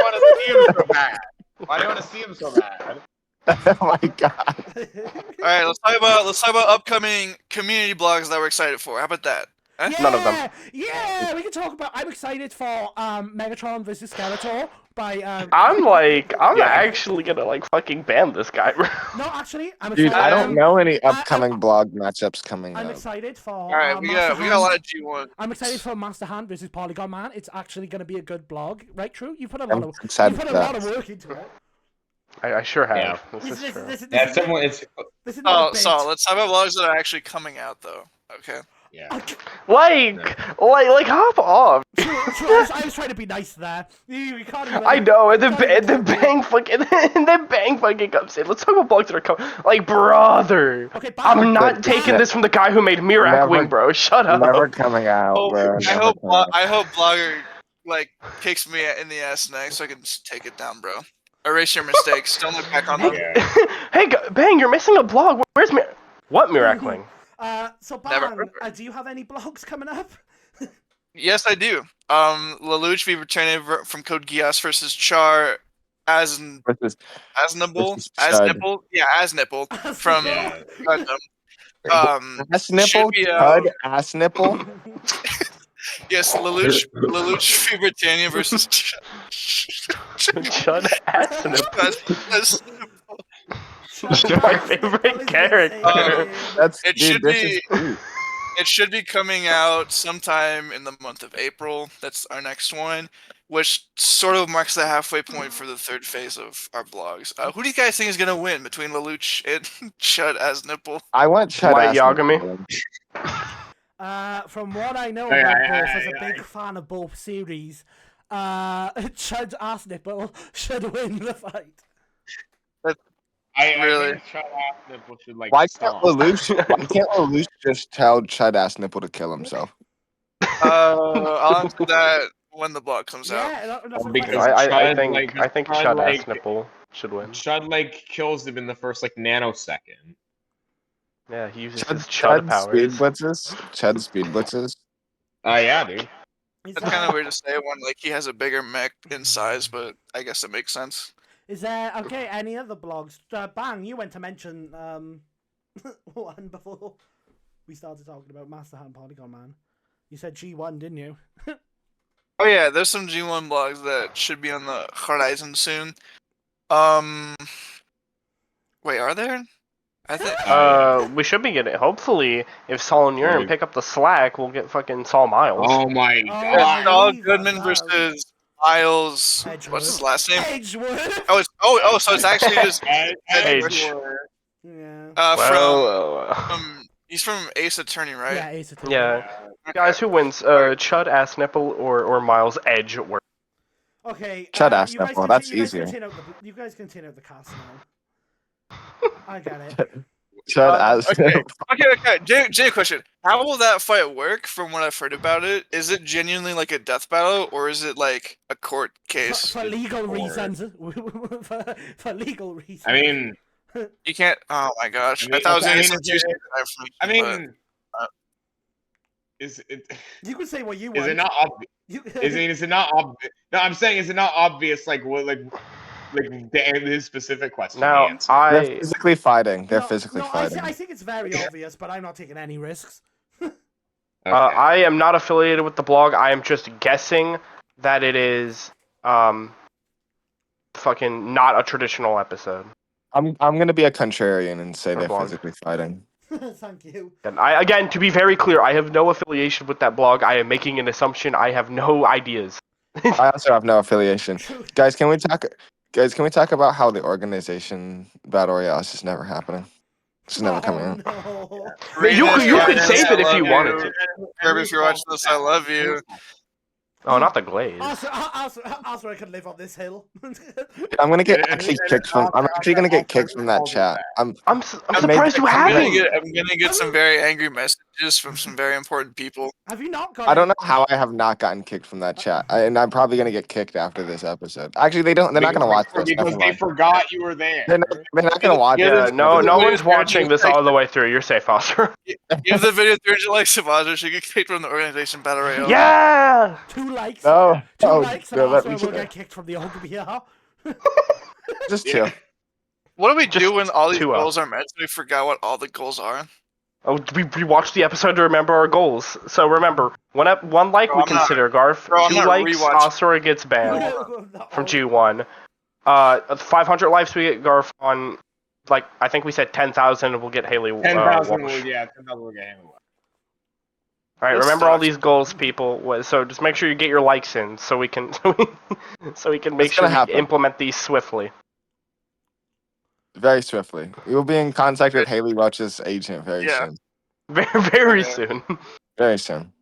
S5: to see him so bad? Why do you want to see him so bad?
S4: Oh my god.
S1: All right, let's talk about upcoming community blogs that we're excited for. How about that? Huh?
S3: None of them.
S2: Yeah, we can talk about. I'm excited for Megatron versus Skeletor by.
S3: I'm actually gonna fucking ban this guy.
S2: No, actually, I'm
S4: Dude,
S2: excited.
S4: I don't know any upcoming blog matchups coming
S2: I'm
S4: up.
S2: excited for.
S1: All right, we got a lot of G1.
S2: I'm excited for Master Hand versus Polygon Man. It's actually going to be a good blog, right? True. You put a
S4: I'm
S2: lot of
S4: excited
S2: you put
S4: for
S2: a
S4: that.
S2: lot of work into it.
S3: I sure have.
S5: Yeah.
S3: This is true.
S5: Yeah, someone. It's
S2: This is not a bit.
S1: So let's talk about blogs that are actually coming out, though. Okay.
S5: yeah.
S3: Like hop off.
S2: True, I was trying to be nice there. You can't even.
S3: I know, and then Bang fucking, and then Bang fucking comes in. Let's talk about blogs that are coming. Brother,
S2: Okay,
S3: I'm not taking this from the guy who made Mirak
S4: Never-
S3: Wing, bro. Shut up.
S4: Never coming out,
S1: Oh,
S4: bro.
S1: I
S4: Never
S1: hope
S4: coming out.
S1: Blogger kicks me in the ass next, so I can just take it down, bro. Erase your mistakes. Don't look back on them.
S5: Yeah.
S3: Hey, Bang, you're missing a blog. Where's what Mirak Wing?
S2: So
S1: Never
S2: Bang,
S1: heard of
S2: do you have any blogs coming up?
S1: Yes, I do. Lelouch be returning from Code Geass versus Char
S4: Versus
S1: Asnipple.
S4: Chud.
S1: Yeah, Asnipple from
S5: Yeah.
S1: Gundam.
S4: Ass nipple,
S1: should be,
S4: Chud, ass nipple.
S1: Yes, Lelouch Britannia versus
S3: Chud ass.
S2: Shut
S3: My favorite character.
S4: That's
S1: It
S4: dude.
S1: should
S4: This
S1: be-
S4: is true.
S1: It should be coming out sometime in the month of April. That's our next one, which sort of marks the halfway point for the third phase of our blogs. Who do you guys think is gonna win between Lelouch and Chud Asnipple?
S4: I want Chud
S3: White
S4: ass
S3: Yagami.
S4: nipple.
S2: From what I know
S5: Hey,
S2: about
S5: hey,
S2: both,
S5: hey,
S2: as a
S5: hey.
S2: big fan of both series, Chud Assnipple should win the fight.
S5: I
S1: Really?
S5: think Chud Assnipple should
S4: Why can't
S5: stomp.
S4: Lelouch just tell Chud ass nipple to kill himself?
S1: I'll answer that when the blog comes out.
S2: Yeah, that's a
S5: Because
S2: question.
S3: I
S5: Chud,
S3: think
S5: Chud,
S3: Chud
S5: like-
S3: ass nipple should win.
S5: Chud kills him in the first nanosecond.
S3: Yeah, he uses his Chud
S4: speed
S3: powers.
S4: blitzes. Chud speed blitzes.
S5: Yeah, dude.
S2: Is
S1: That's kind of weird to say when he has a bigger mech in size, but I guess it makes sense.
S2: Is there any other blogs? Bang, you went to mention one before we started talking about Master Hand Polygon Man. You said G1, didn't you?
S1: Oh yeah, there's some G1 blogs that should be on the horizon soon. Wait, are there? I think.
S3: We should be getting. Hopefully, if Saul and Urine pick up the slack, we'll get fucking Saul Miles.
S5: Oh my
S2: Oh,
S5: god.
S1: Saul
S2: leave
S1: Goodman
S2: that
S1: versus Miles.
S2: Edgeworth.
S1: What's his last name?
S2: Edgeworth.
S1: So it's actually just
S3: Edge.
S2: Yeah.
S1: He's from Ace Attorney, right?
S2: Yeah, Ace Attorney.
S3: Yeah. Guys, who wins? Chud Assnipple or Miles Edgeworth?
S2: Okay.
S4: Chud
S2: you guys
S4: Assnipple, that's
S2: you guys
S4: easier.
S2: You guys continue out the cast now. I get it.
S4: Chud as
S1: Okay. Jay, question. How will that fight work? From what I've heard about it, is it genuinely like a death battle, or is it like a court case?
S2: For legal
S5: Or-
S2: reasons. For legal reasons.
S5: I mean,
S1: You can't. Oh my gosh!
S5: I mean,
S1: I thought it was
S5: okay,
S1: gonna
S5: I
S1: be
S5: mean,
S1: some juicy
S5: I
S1: information,
S5: mean, is it?
S2: you can say what you
S5: Is
S2: want.
S5: it not obvious? Is it not obvious? No, I'm saying, is it not obvious? Like what? Like his specific question.
S3: Now,
S5: the answer.
S4: They're
S3: I
S4: physically fighting. They're
S2: No,
S4: physically
S2: no,
S4: fighting.
S2: I think it's very obvious, but I'm not taking any risks.
S5: Okay.
S3: I am not affiliated with the blog. I am just guessing that it is fucking not a traditional episode.
S4: I'm gonna be a contrarian and say
S3: Or
S4: they're
S3: blog.
S4: physically fighting.
S2: Thank you.
S3: And again, to be very clear, I have no affiliation with that blog. I am making an assumption. I have no ideas.
S4: I also have no affiliation.
S2: True.
S4: Guys, can we talk? Guys, can we talk about how the organization battle royale is just never happening? It's just never coming out.
S2: No.
S3: Man, you could
S1: Rita,
S3: save
S1: I
S3: it if
S1: love
S3: you wanted to.
S1: Kirby, if you're watching this, I love you.
S3: Oh, not the glaze.
S2: Asura can live on this hill.
S4: I'm gonna get actually kicked from. I'm actually gonna get kicked from that chat.
S3: I'm
S4: made-
S3: surprised you
S1: I'm
S3: haven't.
S1: gonna get some very angry messages from some very important people.
S2: Have you not got
S4: I don't know how I have not gotten kicked from that chat, and I'm probably gonna get kicked after this episode. Actually, they don't. They're not gonna watch this.
S5: because
S4: Never
S5: they
S4: mind.
S5: forgot you were there.
S4: They're not gonna watch
S1: Yeah,
S4: this.
S3: No
S1: the
S3: one's
S1: video's
S3: watching
S1: gonna
S3: this
S1: be
S3: all the way through. You're safe, Foster.
S1: Give the video 300 likes to Vaza. She get kicked from the organization battle royale.
S3: Yeah.
S2: 2 likes?
S4: No.
S2: 2
S4: Oh,
S2: likes and
S4: no, let
S2: Asura
S4: me
S2: will get kicked from the OBR.
S4: just chill.
S1: What do we
S3: Just
S1: do when all these
S3: 2-0.
S1: goals are met? We forgot what all the goals are.
S3: Oh, we watched the episode to remember our goals. So remember, one like
S1: Bro,
S3: we
S1: I'm not-
S3: consider Garf.
S1: bro, I'm
S3: 2
S1: not
S3: likes,
S1: rewatching.
S3: Asura gets banned from G1. 500 likes we get Garf on. Like I think we said 10,000. We'll get Haley.
S5: 10,000
S3: Walsh.
S5: will, yeah, 10,000 will get him.
S3: All right,
S1: This
S3: remember all
S1: sucks.
S3: these goals, people. So just make sure you get your likes in, so we can so we can make
S4: It's
S3: sure
S4: gonna
S3: we
S4: happen.
S3: implement these swiftly.
S4: Very swiftly. We will be in contact with Haley Roach's agent very
S1: Yeah.
S4: soon.
S3: Very
S1: Okay.
S3: soon.
S4: Very soon.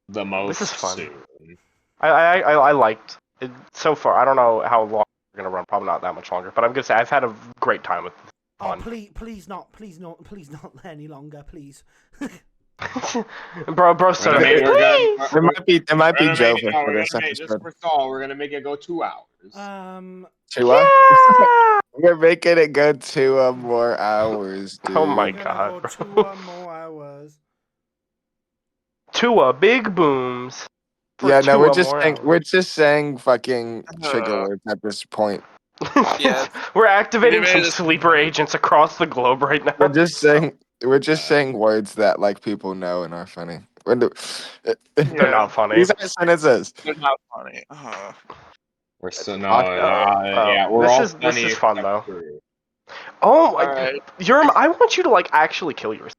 S5: The most
S3: is fun.
S5: soon.
S3: I liked it so far. I don't know how long we're gonna run. Probably not that much longer. But I'm gonna say I've had a great time with this.
S2: Oh,
S3: Fun.
S2: please not any longer, please.
S3: bro said
S5: We're
S3: it.
S5: gonna
S3: Please!
S4: It might be Joe
S5: just
S4: for this episode.
S5: for Saul, we're gonna make it go 2 hours.
S4: 2
S3: Yeah!
S4: We're making it go 2 more hours, dude.
S3: Oh my
S2: We're gonna
S3: God,
S2: go
S3: bro.
S2: 2 more hours.
S3: Tua big booms. for
S4: Yeah, no,
S3: 2
S4: we're
S3: more
S4: just saying
S3: hours.
S4: we're just saying fucking trigger
S1: Uh.
S4: words at this point.
S1: Yeah.
S3: We're activating
S1: We
S3: some
S1: made it-
S3: sleeper agents across the globe right now.
S4: We're just saying words that like people know and are funny.
S3: They're not funny.
S4: These are sentences.
S1: They're not funny.
S5: We're so
S3: Oh,
S5: we're
S3: this
S5: all
S3: is
S5: funny
S3: fun,
S5: except
S3: though.
S5: Drew.
S3: Oh,
S1: Alright.
S3: I want you to like actually kill yourself.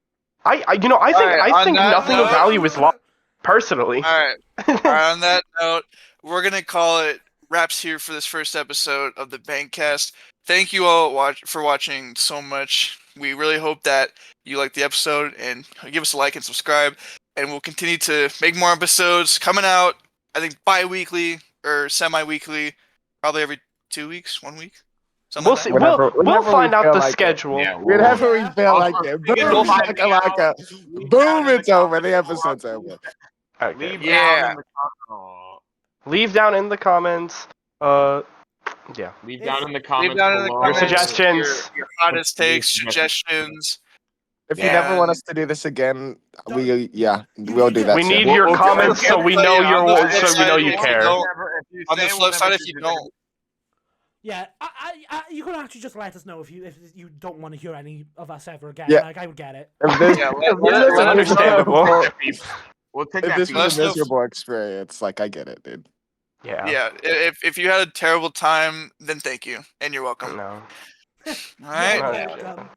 S3: I think
S1: Alright,
S3: I
S1: on
S3: think
S1: that
S3: nothing of
S1: note-
S3: value is lost. Personally.
S1: Alright. On that note, we're gonna call it wraps here for this first episode of the Bangcast. Thank you all for watching so much. We really hope that you like the episode and give us a like and subscribe. And we'll continue to make more episodes coming out, I think bi-weekly or semi-weekly, probably every 2 weeks, 1 week. Something
S3: We'll
S1: like
S3: see.
S1: that.
S4: Whenever-
S3: We'll
S4: whenever we
S3: find out
S4: feel
S3: the
S4: like it.
S3: schedule.
S5: Yeah,
S4: Whenever we
S2: Yeah.
S4: feel like it.
S5: Figure
S4: Boom,
S5: it out.
S4: shakalaka.
S5: Leave
S4: Boom,
S5: down in the
S4: it's over. The
S5: comments.
S4: episode's over.
S3: Okay.
S5: Leave
S1: Yeah.
S5: down in the comments.
S3: Leave down in the comments. Yeah.
S5: Leave down in the comments.
S1: Leave down in the
S5: below.
S1: comments
S3: suggestions.
S1: your hottest takes,
S5: Suggestions.
S1: suggestions.
S4: If you never
S1: Yeah.
S4: want us to do this again, we'll do that.
S3: We
S4: soon.
S3: need
S1: We'll-
S3: your
S1: we'll give
S3: comments
S1: it a
S3: so we
S1: play
S3: know
S1: on
S3: you're
S1: the flip
S3: so we know
S1: side
S3: you
S1: if
S3: care.
S1: don't- On the flip side, if you don't,
S2: Yeah, you can actually just let us know if you don't want to hear any of us ever again.
S4: Yeah.
S2: Like, I would get it.
S4: If this,
S1: Yeah,
S4: if
S1: let-
S4: this
S1: let-
S4: is
S1: let
S4: a
S1: us know.
S3: Understandable.
S5: We'll take
S4: If
S5: that
S4: this
S1: Let us
S4: was a
S1: know.
S4: miserable experience, like I get it, dude.
S3: Yeah.
S1: yeah. If you had a terrible time, then thank you and you're welcome.
S3: No.
S1: All right.
S2: You're
S3: Alright.
S2: welcome.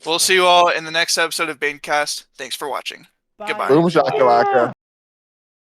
S1: We'll see you all in the next episode of Bangcast. Thanks for watching.
S2: Bye.
S1: Goodbye.
S4: Boom shakalaka.